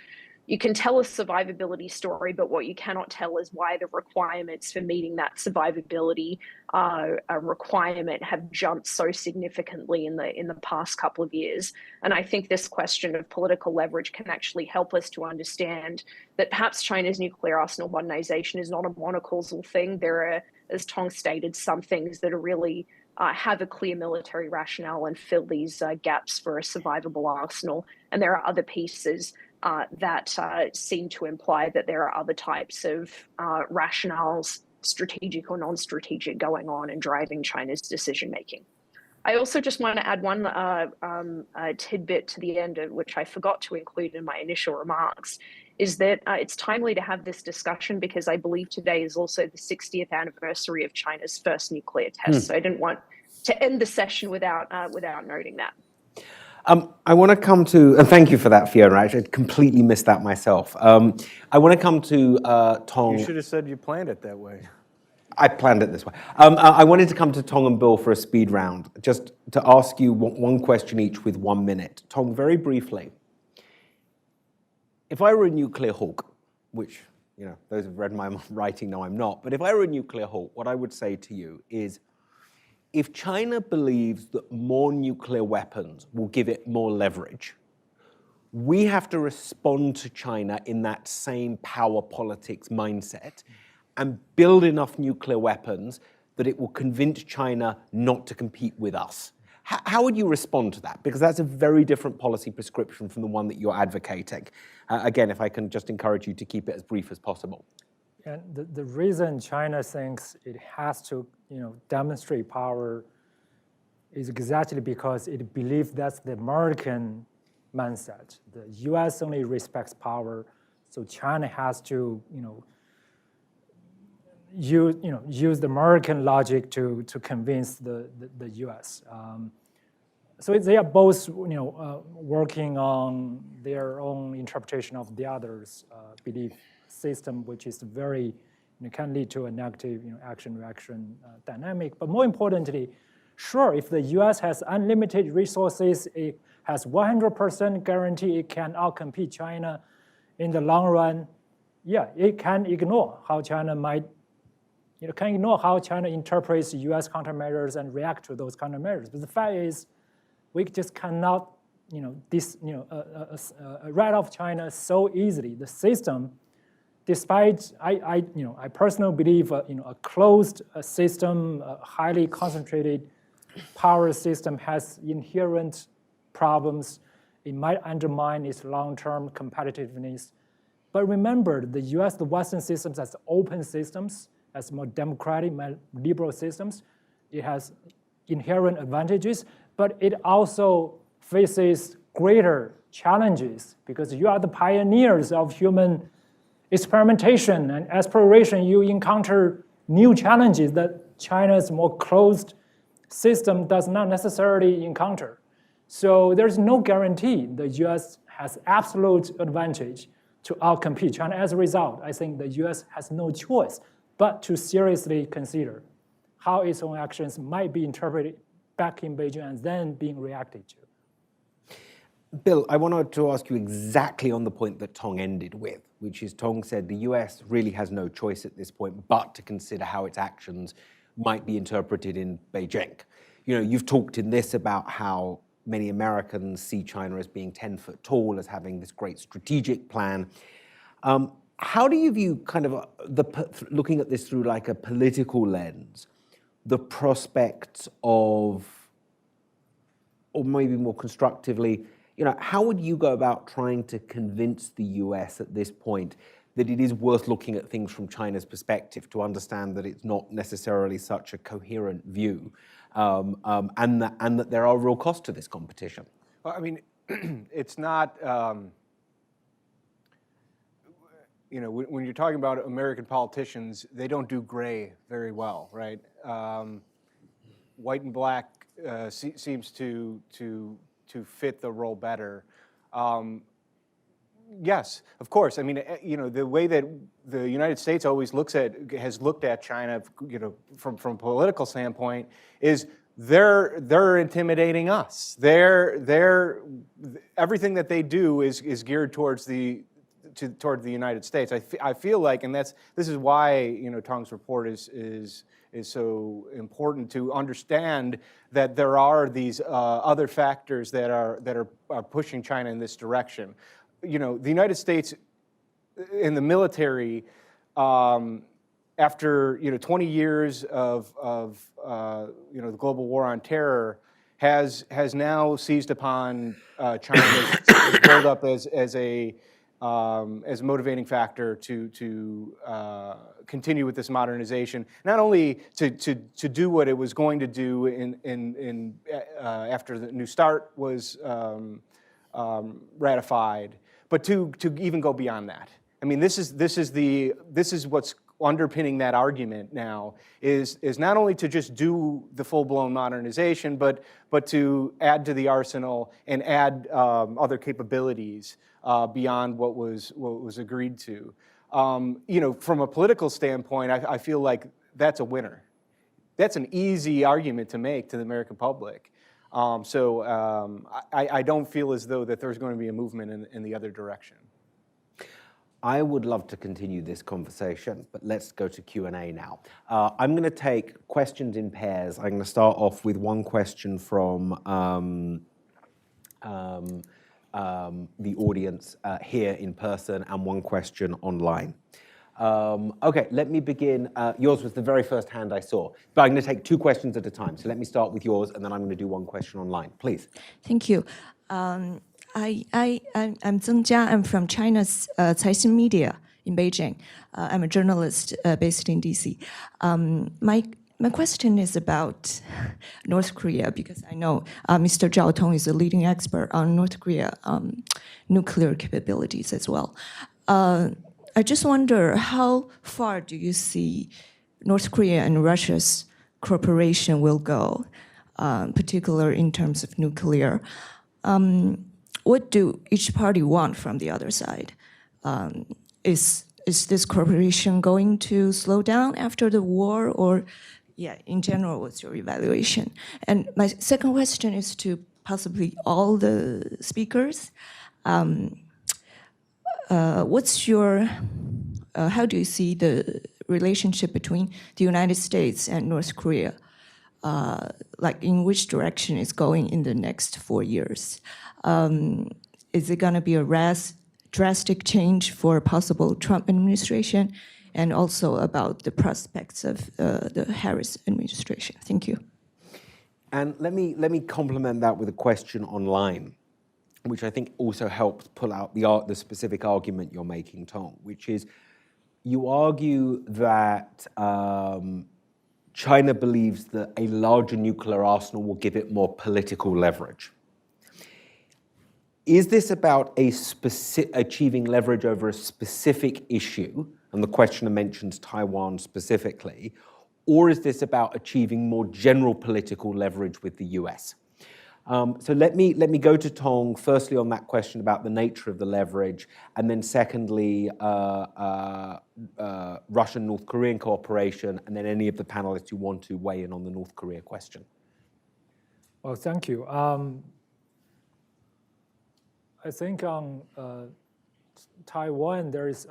B: you can tell a survivability story, but what you cannot tell is why the requirements for meeting that survivability requirement have jumped so significantly in the past couple of years. And I think this question of political leverage can actually help us to understand that perhaps China's nuclear arsenal modernization is not a monocausal thing. There are, as Tong stated, some things that are really have a clear military rationale and fill these gaps for a survivable arsenal. And there are other pieces that seem to imply that there are other types of rationales, strategic or non-strategic, going on and driving China's decision-making. I also just want to add one tidbit to the end, of which I forgot to include in my initial remarks, is that it's timely to have this discussion because I believe today is also the 60th anniversary of China's first nuclear test. So I didn't want to end the session without noting that.
A: I want to come to, and thank you for that, Fiona. I actually completely missed that myself. I want to come to Tong.
D: You should have said you planned it that way.
A: I planned it this way. I wanted to come to Tong and Bill for a speed round, just to ask you one question each with 1 minute. Tong, very briefly, if I were a nuclear hawk, which, those who've read my writing know I'm not, but if I were a nuclear hawk, what I would say to you is, if China believes that more nuclear weapons will give it more leverage, we have to respond to China in that same power politics mindset and build enough nuclear weapons that it will convince China not to compete with us. How would you respond to that? Because that's a very different policy prescription from the one that you're advocating. Again, if I can just encourage you to keep it as brief as possible.
C: And the reason China thinks it has to, demonstrate power is exactly because it believes that's the American mindset. The U.S. only respects power, so China has to, use the American logic to convince the U.S. So they are both, working on their own interpretation of the other's belief system, which is very, can lead to a negative, action-reaction dynamic. But more importantly, sure, if the U.S. has unlimited resources, it has 100% guarantee it can outcompete China in the long run. Yeah, it can ignore how China interprets U.S. countermeasures and react to those countermeasures. But the fact is, we just cannot, write off China so easily. The system, despite, I personally believe, a closed system, a highly concentrated power system has inherent problems. It might undermine its long-term competitiveness. But remember, the U.S., the Western systems as open systems, as more democratic, liberal systems, it has inherent advantages, but it also faces greater challenges because you are the pioneers of human experimentation and exploration. You encounter new challenges that China's more closed system does not necessarily encounter. So there's no guarantee the US has absolute advantage to outcompete China. As a result, I think the US has no choice but to seriously consider how its own actions might be interpreted back in Beijing and then being reacted to.
A: Bill, I wanted to ask you exactly on the point that Tong ended with, which is Tong said the US really has no choice at this point but to consider how its actions might be interpreted in Beijing. You know, you've talked in this about how many Americans see China as being 10 foot tall, as having this great strategic plan. How do you view kind of looking at this through like a political lens, the prospects of, or maybe more constructively, you know, how would you go about trying to convince the US at this point that it is worth looking at things from China's perspective to understand that it's not necessarily such a coherent view, and that there are real costs to this competition?
D: Well, I mean, it's not, you know, when you're talking about American politicians, they don't do gray very well, right? White and black seems to fit the role better. Yes, of course. I mean, you know, the way that the United States always has looked at China, you know, from a political standpoint, is they're intimidating us. Everything that they do is geared towards the United States. I feel like, and this is why, you know, Tongs Report is so important to understand that there are these other factors that are pushing China in this direction. You know, the United States in the military, after 20 years of you know, the global war on terror, has now seized upon China's buildup as a motivating factor to continue with this modernization. Not only to do what it was going to do in after the New START was ratified, but to even go beyond that. I mean, this is what's underpinning that argument now is not only to just do the full-blown modernization, but to add to the arsenal and add other capabilities beyond what was agreed to. You know, from a political standpoint, I feel like that's a winner. That's an easy argument to make to the American public. I don't feel as though that there's going to be a movement in the other direction.
A: I would love to continue this conversation, but let's go to Q&A now. I'm going to take questions in pairs. I'm going to start off with one question from the audience here in person and one question online. Okay, let me begin. Yours was the very first hand I saw, but I'm going to take two questions at a time. So let me start with yours, and then I'm going to do one question online. Please.
E: Thank you. I'm Zeng Jia. I'm from China's Caixin Media in Beijing. I'm a journalist based in DC. My question is about North Korea, because I know Mr. Zhao Tong is a leading expert on North Korea nuclear capabilities as well. I just wonder, how far do you see North Korea and Russia's cooperation will go, particularly in terms of nuclear? What do each party want from the other side? Is this cooperation going to slow down after the war, or, yeah, in general, what's your evaluation? And my second question is to possibly all the speakers. What's your, how do you see the relationship between the United States and North Korea? Like, in which direction it's going in the next 4 years? Is it going to be a drastic change for a possible Trump administration? And also about the prospects of the Harris administration. Thank you.
A: And let me complement that with a question online, which I think also helps pull out the specific argument you're making, Tong, which is you argue that China believes that a larger nuclear arsenal will give it more political leverage. Is this about achieving leverage over a specific issue, and the questioner mentions Taiwan specifically, or is this about achieving more general political leverage with the US? So let me go to Tong, firstly on that question about the nature of the leverage, and then secondly, Russian-North Korean cooperation, and then any of the panelists who want to weigh in on the North Korea question.
C: Well, thank you. I think on Taiwan, there is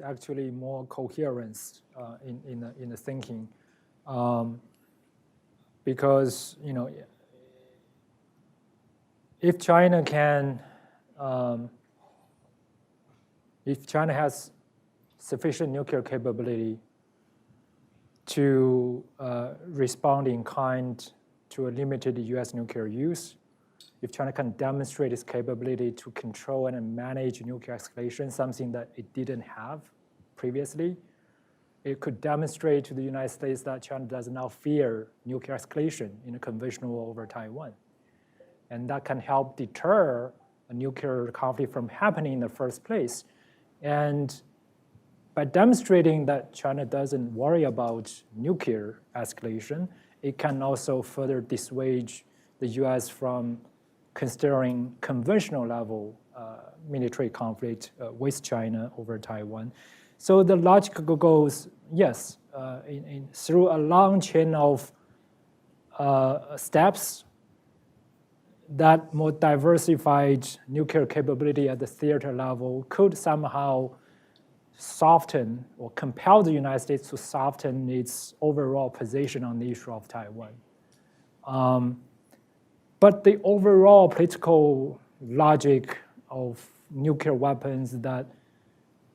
C: actually more coherence in the thinking, because if China has sufficient nuclear capability to respond in kind to a limited U.S. nuclear use, if China can demonstrate its capability to control and manage nuclear escalation, something that it didn't have previously, it could demonstrate to the United States that China does not fear nuclear escalation in a conventional war over Taiwan. And that can help deter a nuclear conflict from happening in the first place. And by demonstrating that China doesn't worry about nuclear escalation, it can also further dissuade the US from considering conventional level military conflict with China over Taiwan. So the logic goes, yes, through a long chain of steps, that more diversified nuclear capability at the theater level could somehow soften or compel the United States to soften its overall position on the issue of Taiwan. But the overall political logic of nuclear weapons that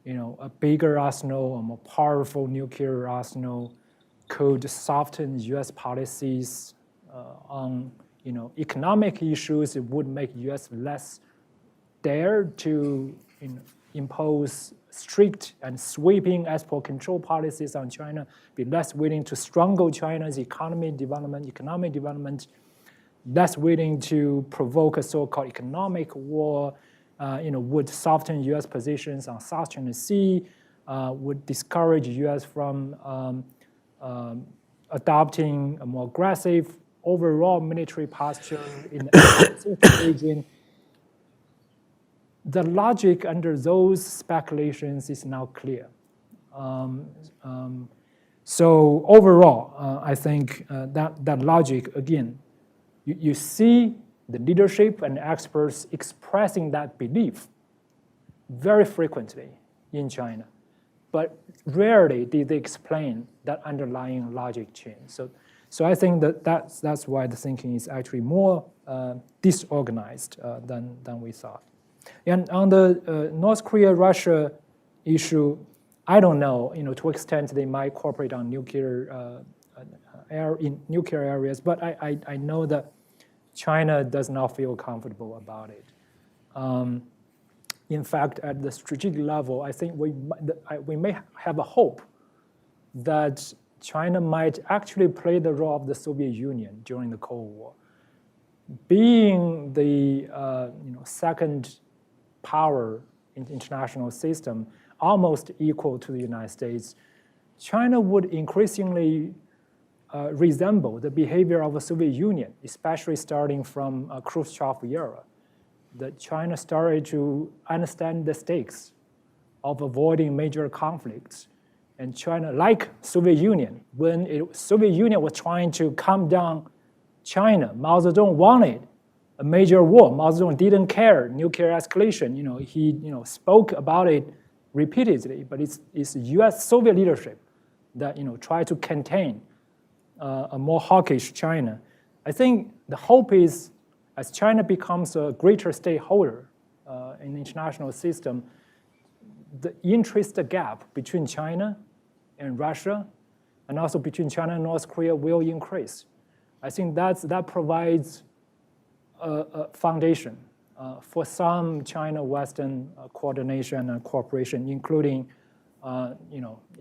C: a bigger arsenal, a more powerful nuclear arsenal could soften US policies on economic issues. It would make US less dare to impose strict and sweeping export control policies on China, be less willing to strangle China's economic development, less willing to provoke a so-called economic war, would soften US positions on South China Sea, would discourage US from adopting a more aggressive overall military posture in the region. The logic under those speculations is now clear. So overall, I think that logic, again, you see the leadership and experts expressing that belief very frequently in China, but rarely did they explain that underlying logic chain. So I think that's why the thinking is actually more disorganized than we thought. And on the North Korea-Russia issue, I don't know, to what extent they might cooperate on nuclear in nuclear areas, but I know that China does not feel comfortable about it. In fact, at the strategic level, I think we may have a hope that China might actually play the role of the Soviet Union during the Cold War. Being the second power in the international system, almost equal to the United States, China would increasingly resemble the behavior of the Soviet Union, especially starting from Khrushchev era. That China started to understand the stakes of avoiding major conflicts. And China, like Soviet Union, when Soviet Union was trying to calm down China, Mao Zedong wanted a major war. Mao Zedong didn't care nuclear escalation. He spoke about it repeatedly, but it's U.S. Soviet leadership that tried to contain a more hawkish China. I think the hope is, as China becomes a greater stakeholder in the international system, the interest gap between China and Russia, and also between China and North Korea, will increase. I think that provides a foundation for some China-Western coordination and cooperation, including,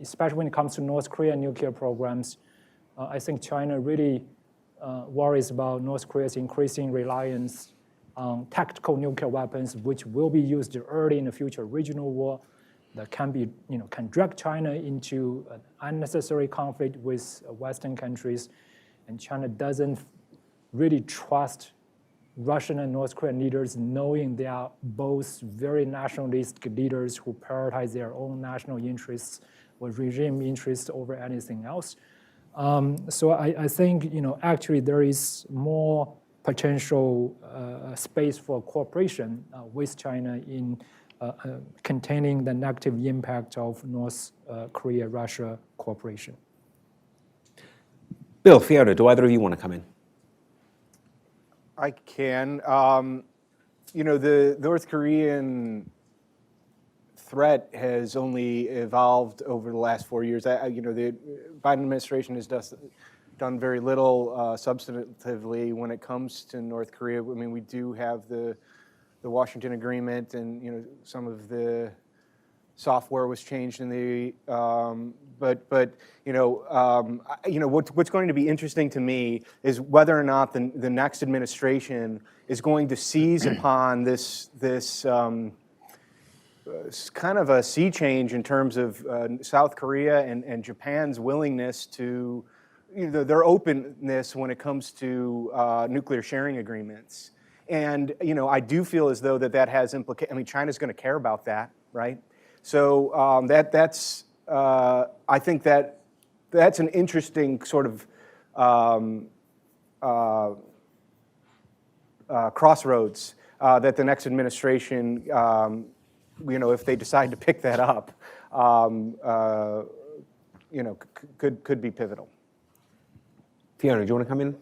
C: especially when it comes to North Korean nuclear programs, I think China really worries about North Korea's increasing reliance on tactical nuclear weapons, which will be used early in the future regional war that can drag China into an unnecessary conflict with Western countries. And China doesn't really trust Russian and North Korean leaders, knowing they are both very nationalistic leaders who prioritize their own national interests or regime interests over anything else. So I think actually there is more potential space for cooperation with China in containing the negative impact of North Korea-Russia cooperation.
A: Bill, Fiona, do either of you want to come in?
D: I can. The North Korean threat has only evolved over the last 4 years. The Biden administration has done very little substantively when it comes to North Korea. I mean, we do have the Washington Agreement, and some of the software was changed in the. What's going to be interesting to me is whether or not the next administration is going to seize upon this kind of a sea change in terms of South Korea and Japan's willingness to, their openness when it comes to nuclear sharing agreements. And I do feel as though that has implications. I mean, China's going to care about that, right? So that's I think that's an interesting sort of crossroads that the next administration, if they decide to pick that up, could be pivotal.
A: Fiona, do you want to come in?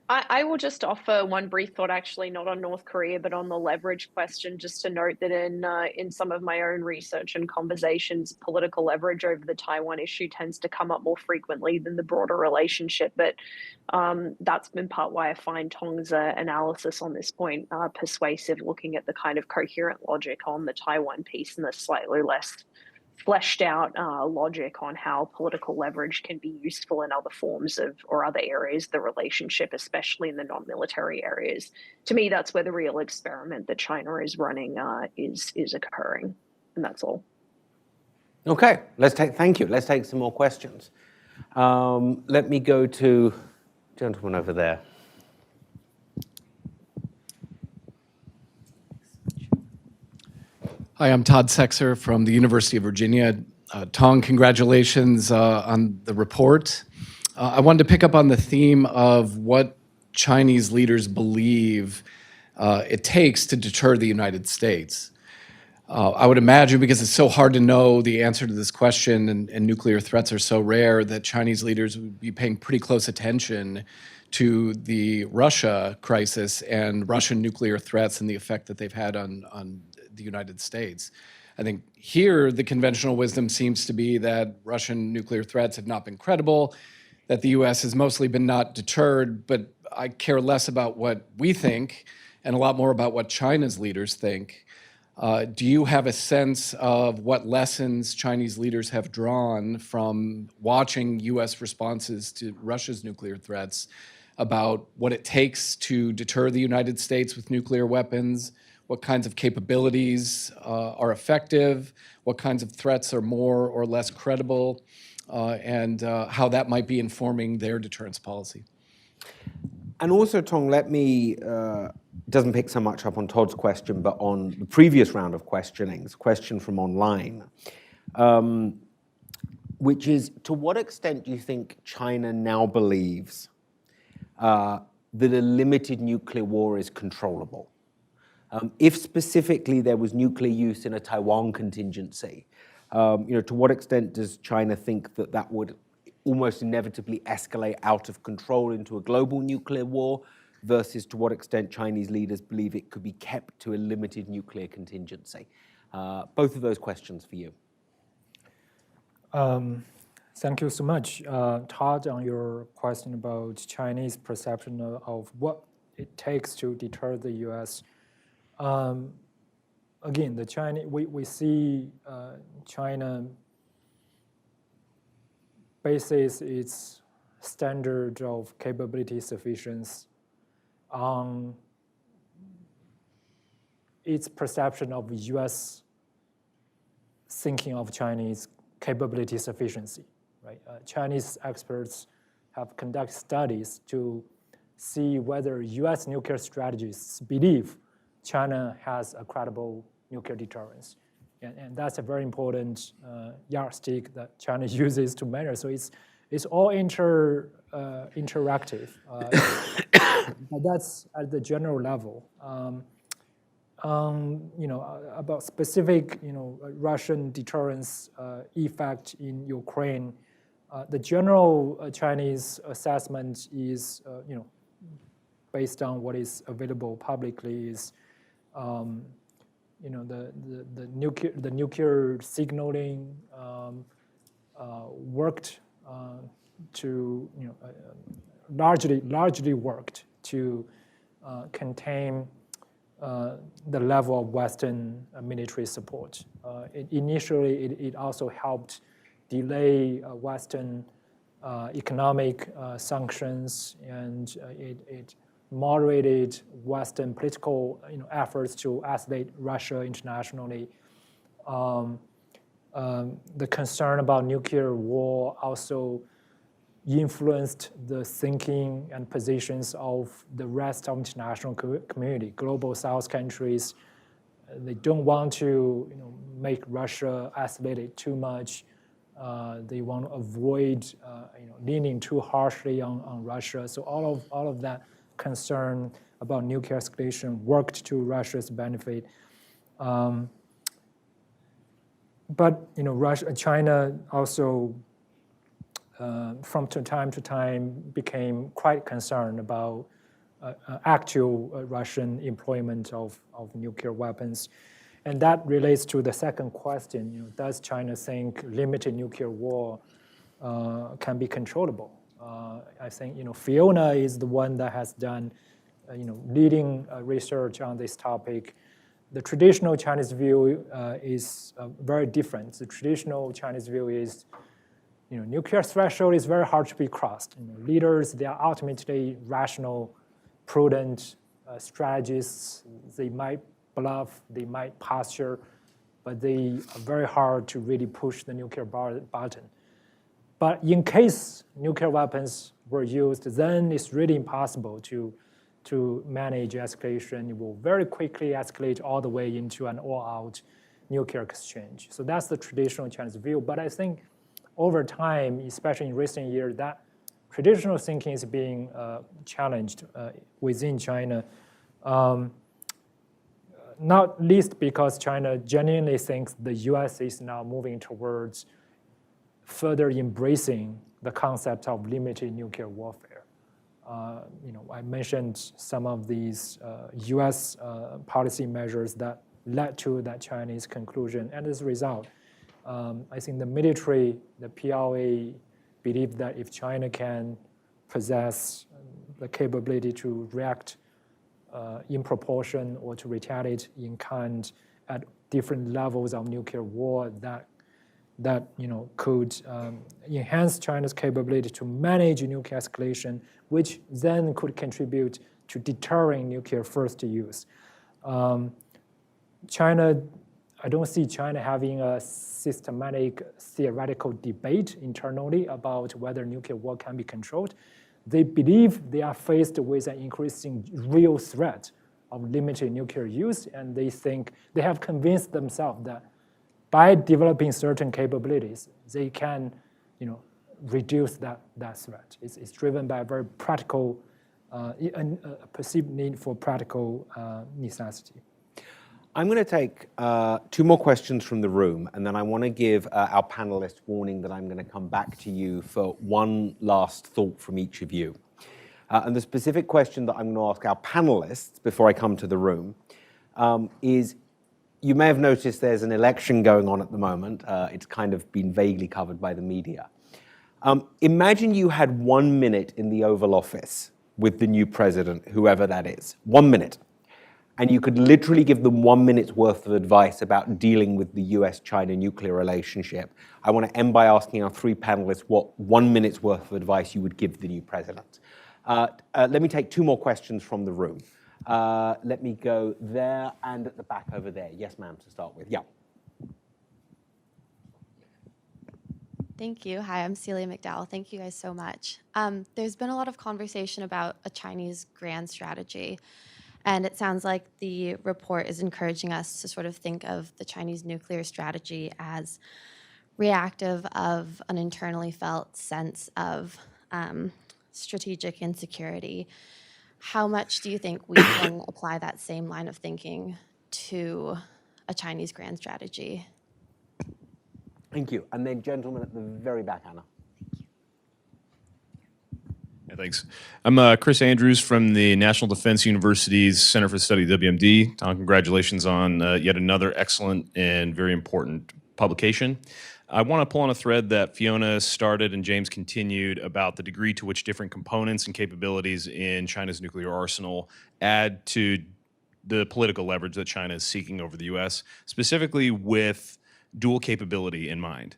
B: I will just offer one brief thought, actually, not on North Korea, but on the leverage question, just to note that in some of my own research and conversations, political leverage over the Taiwan issue tends to come up more frequently than the broader relationship. But that's been part why I find Tong's analysis on this point persuasive, looking at the kind of coherent logic on the Taiwan piece and the slightly less fleshed out logic on how political leverage can be useful in other forms of or other areas of the relationship, especially in the non-military areas. To me, that's where the real experiment that China is running is occurring, and that's all.
A: Okay, thank you. Let's take some more questions. Let me go to gentleman over there.
F: Hi, I'm Todd Sexer from the University of Virginia. Tong, congratulations on the report. I wanted to pick up on the theme of what Chinese leaders believe it takes to deter the United States. I would imagine, because it's so hard to know the answer to this question and nuclear threats are so rare, that Chinese leaders would be paying pretty close attention to the Russia crisis and Russian nuclear threats and the effect that they've had on the United States. I think here the conventional wisdom seems to be that Russian nuclear threats have not been credible, that the US has mostly been not deterred, but I care less about what we think and a lot more about what China's leaders think. Do you have a sense of what lessons Chinese leaders have drawn from watching US responses to Russia's nuclear threats about what it takes to deter the United States with nuclear weapons? What kinds of capabilities are effective, what kinds of threats are more or less credible, and how that might be informing their deterrence policy.
A: And also, Tong, let me, doesn't pick so much up on Todd's question, but on the previous round of questionings, question from online, which is, to what extent do you think China now believes that a limited nuclear war is controllable? If specifically there was nuclear use in a Taiwan contingency, to what extent does China think that would almost inevitably escalate out of control into a global nuclear war, versus to what extent Chinese leaders believe it could be kept to a limited nuclear contingency? Both of those questions for you.
C: Thank you so much. Todd, on your question about Chinese perception of what it takes to deter the US. Again, we see China bases its standard of capability sufficiency on its perception of U.S. thinking of Chinese capability sufficiency. Right? Chinese experts have conducted studies to see whether U.S. nuclear strategists believe China has a credible nuclear deterrence. And that's a very important yardstick that China uses to measure. So it's all interactive. But that's at the general level. About specific, Russian deterrence effect in Ukraine, the general Chinese assessment is, based on what is available publicly, is, the nuclear signaling worked to, largely worked to contain the level of Western military support. Initially, it also helped delay Western economic sanctions, and it moderated Western political efforts to isolate Russia internationally. The concern about nuclear war also influenced the thinking and positions of the rest of international community, global South countries. They don't want to make Russia isolated too much. They want to avoid leaning too harshly on Russia. So all of that concern about nuclear escalation worked to Russia's benefit. But China also, from time to time, became quite concerned about actual Russian employment of nuclear weapons. And that relates to the second question, does China think limited nuclear war can be controllable? I think Fiona is the one that has done leading research on this topic. The traditional Chinese view is very different. The traditional Chinese view is nuclear threshold is very hard to be crossed. Leaders, they are ultimately rational, prudent strategists. They might bluff, they might posture, but they are very hard to really push the nuclear button. But in case nuclear weapons were used, then it's really impossible to manage escalation. It will very quickly escalate all the way into an all-out nuclear exchange. So that's the traditional Chinese view. But I think over time, especially in recent years, that traditional thinking is being challenged within China. Not least because China genuinely thinks the US is now moving towards further embracing the concept of limited nuclear warfare. I mentioned some of these US policy measures that led to that Chinese conclusion. And as a result, I think the military, the PLA, believe that if China can possess the capability to react in proportion or to retaliate in kind at different levels of nuclear war, that could enhance China's capability to manage nuclear escalation, which then could contribute to deterring nuclear first use. China, I don't see China having a systematic theoretical debate internally about whether nuclear war can be controlled. They believe they are faced with an increasing real threat of limited nuclear use, and they think they have convinced themselves that by developing certain capabilities, they can, reduce that threat. It's driven by a very practical, a perceived need for practical necessity.
A: I'm going to take 2 more questions from the room, and then I want to give our panelists warning that I'm going to come back to you for one last thought from each of you. And the specific question that I'm going to ask our panelists before I come to the room is, you may have noticed there's an election going on at the moment. It's kind of been vaguely covered by the media. Imagine you had 1 minute in the Oval Office with the new president, whoever that is, 1 minute. and you could literally give them 1 minute's worth of advice about dealing with the US-China nuclear relationship, I want to end by asking our three panelists what 1 minute's worth of advice you would give the new president. Let me take two more questions from the room. Let me go there and at the back over there. Yes, ma'am, to start with. Yeah.
G: Thank you. Hi, I'm Celia McDowell. Thank you guys so much. There's been a lot of conversation about a Chinese grand strategy, and it sounds like the report is encouraging us to sort of think of the Chinese nuclear strategy as reactive of an internally felt sense of strategic insecurity. How much do you think we can apply that same line of thinking to a Chinese grand strategy?
A: Thank you. And then gentleman at the very back, Anna.
H: Yeah, thanks. I'm Chris Andrews from the National Defense University's Center for the Study of WMD. Tom, congratulations on yet another excellent and very important publication. I want to pull on a thread that Fiona started and James continued about the degree to which different components and capabilities in China's nuclear arsenal add to the political leverage that China is seeking over the U.S., specifically with dual capability in mind.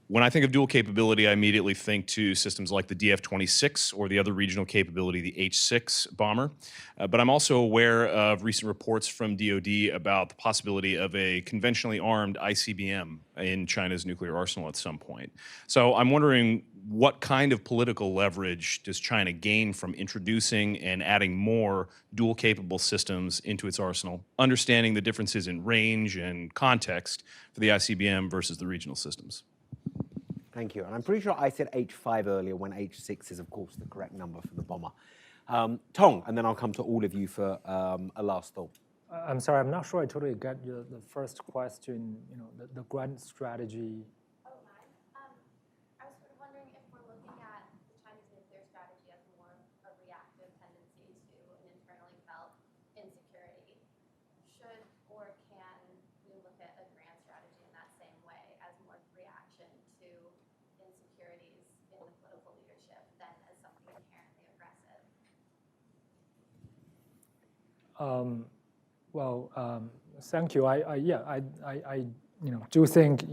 H: When I think of dual capability, I immediately think to systems like the DF-26 or the other regional capability, the H-6 bomber. But I'm also aware of recent reports from DoD about the possibility of a conventionally armed ICBM in China's nuclear arsenal at some point. So I'm wondering, what kind of political leverage does China gain from introducing and adding more dual capable systems into its arsenal, understanding the differences in range and context for the ICBM versus the regional systems?
A: Thank you. And I'm pretty sure I said H5 earlier when H6 is, of course, the correct number for the bomber. Tong, and then I'll come to all of you for a last thought.
C: I'm sorry, I'm not sure I totally got the first question, the grand strategy.
G: Oh, mine. I was sort of wondering if we're looking at the Chinese nuclear strategy as more a reactive tendency to an internally felt insecurity. Should or can we look at a grand strategy in that same way as more reaction to insecurities in the political leadership than as something inherently aggressive?
C: Thank you. I do think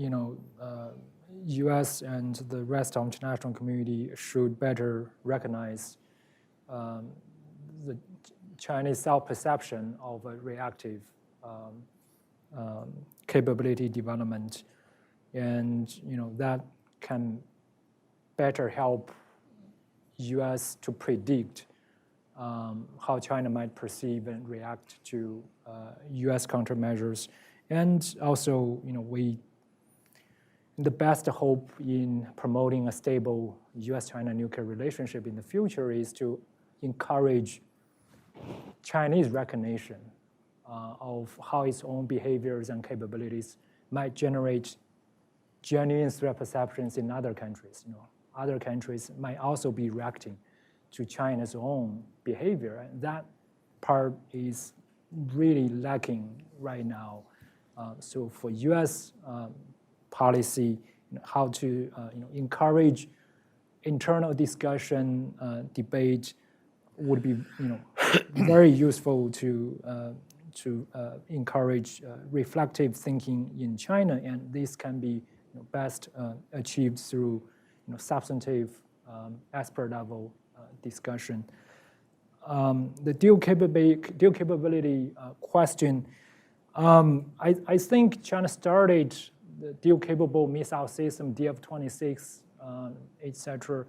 C: U.S. and the rest of the international community should better recognize the Chinese self-perception of a reactive capability development, and that can better help U.S. to predict how China might perceive and react to U.S. countermeasures. And also, the best hope in promoting a stable U.S.-China nuclear relationship in the future is to encourage Chinese recognition of how its own behaviors and capabilities might generate genuine threat perceptions in other countries. Other countries might also be reacting to China's own behavior, and that part is really lacking right now. So for U.S. policy, how to encourage internal discussion, debate would be very useful to encourage reflective thinking in China, and this can be best achieved through substantive expert level discussion. The dual capability question, I think China started the dual capable missile system, DF-26, etc.,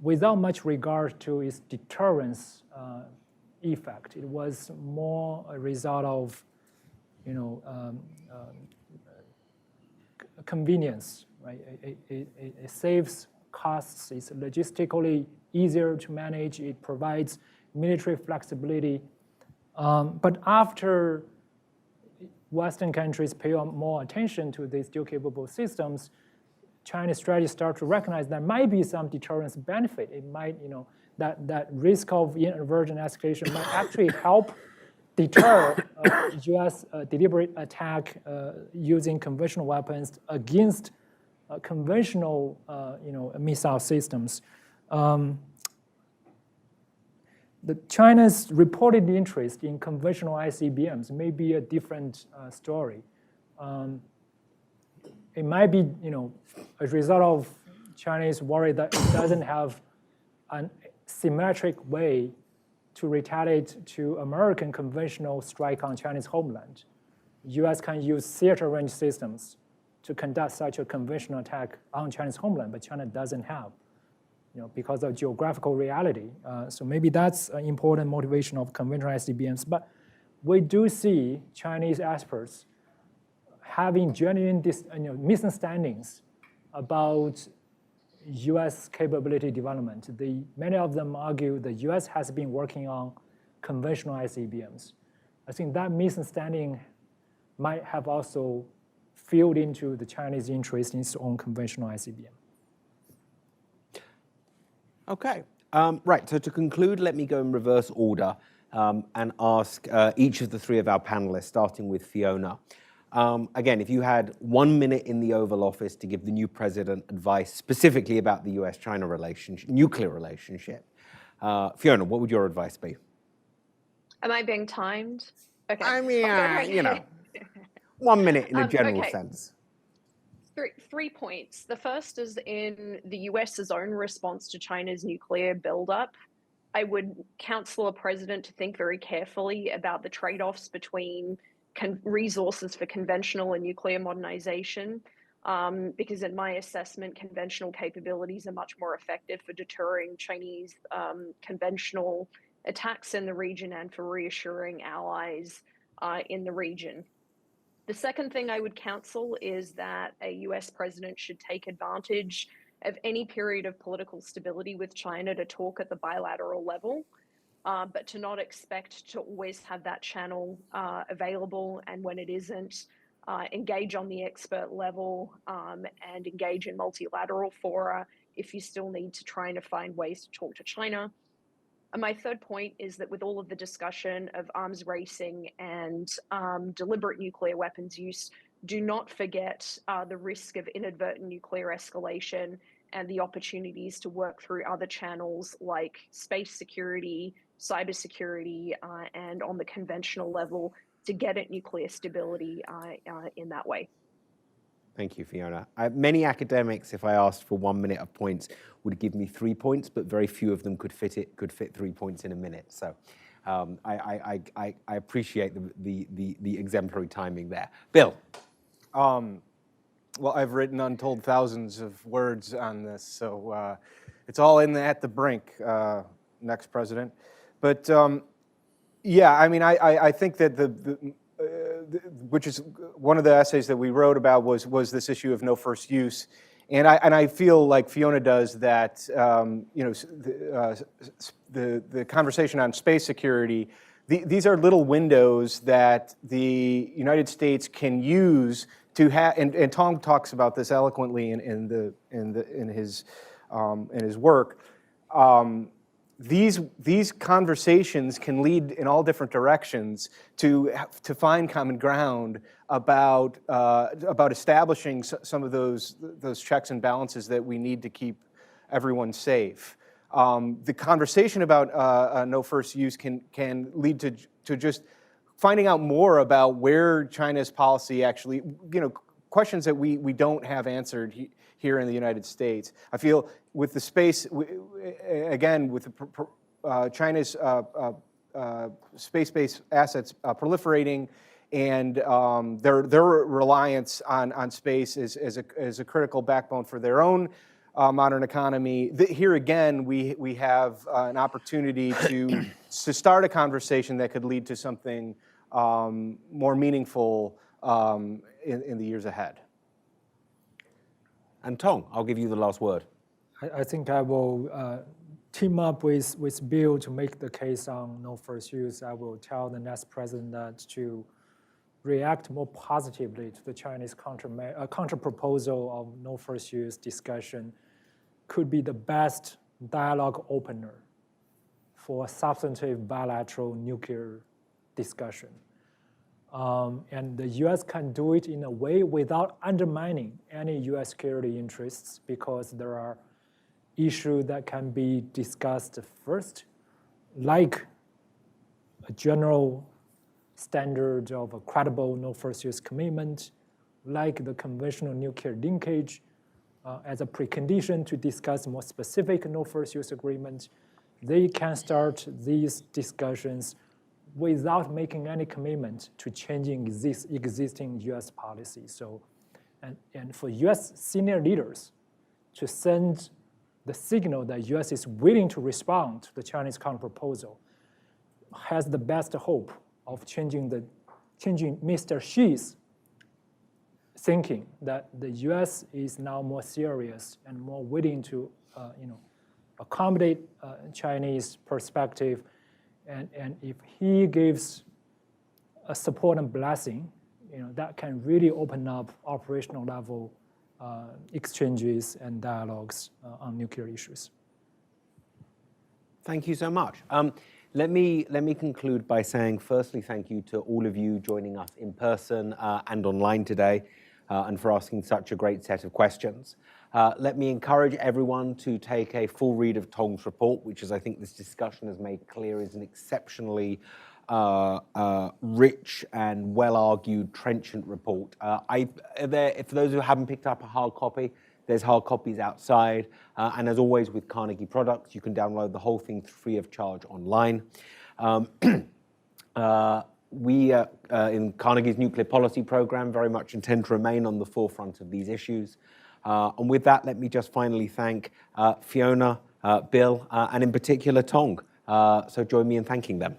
C: without much regard to its deterrence effect. It was more a result of convenience, right? It saves costs, it's logistically easier to manage, it provides military flexibility. But after Western countries pay more attention to these dual capable systems, Chinese strategies start to recognize there might be some deterrence benefit. It might, that risk of inadvertent escalation might actually help deter U.S. Deliberate attack using conventional weapons against conventional, missile systems. China's reported interest in conventional ICBMs may be a different story. It might be, a result of Chinese worry that it doesn't have a symmetric way to retaliate to American conventional strike on Chinese homeland. U.S. can use theater range systems to conduct such a conventional attack on Chinese homeland, but China doesn't have, because of geographical reality. So maybe that's an important motivation of conventional ICBMs. But we do see Chinese experts having genuine misunderstandings about U.S. capability development. Many of them argue the U.S. has been working on conventional ICBMs. I think that misunderstanding might have also filled into the Chinese interest in its own conventional ICBM.
A: Okay, right, so to conclude, let me go in reverse order and ask each of the three of our panelists, starting with Fiona. Again, if you had 1 minute in the Oval Office to give the new president advice specifically about the US-China relationship, nuclear relationship, Fiona, what would your advice be?
B: Am I being timed? Okay.
A: I mean, 1 minute in a general sense.
B: Three points. The first is in the US's own response to China's nuclear buildup. I would counsel a president to think very carefully about the trade-offs between resources for conventional and nuclear modernization, because in my assessment, conventional capabilities are much more effective for deterring Chinese conventional attacks in the region and for reassuring allies in the region. The second thing I would counsel is that a US president should take advantage of any period of political stability with China to talk at the bilateral level, but to not expect to always have that channel available, and when it isn't, engage on the expert level and engage in multilateral fora if you still need to try and find ways to talk to China. And my third point is that with all of the discussion of arms racing and deliberate nuclear weapons use, do not forget the risk of inadvertent nuclear escalation and the opportunities to work through other channels like space security, cybersecurity, and on the conventional level to get at nuclear stability in that way.
A: Thank you, Fiona. Many academics, if I asked for 1 minute of points, would give me 3 points, but very few of them could fit 3 points in a minute. So I appreciate the exemplary timing there. Bill.
D: Well, I've written untold thousands of words on this, so it's all at the brink, next president. But yeah, I mean, I think that which is one of the essays that we wrote about was this issue of no first use, and I feel like Fiona does that. The conversation on space security, these are little windows that the United States can use to have, and Tong talks about this eloquently in his work. These conversations can lead in all different directions to find common ground about establishing some of those checks and balances that we need to keep everyone safe. The conversation about no first use can lead to just finding out more about where China's policy actually, questions that we don't have answered here in the United States. I feel with the space, again, with China's space-based assets proliferating, and their reliance on space is a critical backbone for their own modern economy. Here again, we have an opportunity to start a conversation that could lead to something more meaningful in the years ahead.
A: And Tong, I'll give you the last word.
C: I think I will team up with Bill to make the case on no first use. I will tell the next president that to react more positively to the Chinese counter-proposal of no first use discussion could be the best dialogue opener for substantive bilateral nuclear discussion. And the US can do it in a way without undermining any US security interests, because there are issues that can be discussed first like a general standard of a credible no first use commitment, like the conventional nuclear linkage as a precondition to discuss more specific no first use agreement, they can start these discussions without making any commitment to changing existing US policy. So, and for US senior leaders to send the signal that US is willing to respond to the Chinese counterproposal has the best hope of changing Mr. Xi's thinking that the US is now more serious and more willing to accommodate Chinese perspective. And if he gives a support and blessing, that can really open up operational level exchanges and dialogues on nuclear issues.
A: Thank you so much. Let me conclude by saying, firstly, thank you to all of you joining us in person and online today, and for asking such a great set of questions. Let me encourage everyone to take a full read of Tong's report, which, as I think this discussion has made clear, is an exceptionally rich and well-argued, trenchant report. For those who haven't picked up a hard copy, there's hard copies outside. And as always with Carnegie products, you can download the whole thing free of charge online. We in Carnegie's nuclear policy program very much intend to remain on the forefront of these issues. And with that, let me just finally thank Fiona, Bill, and in particular Tong. So join me in thanking them.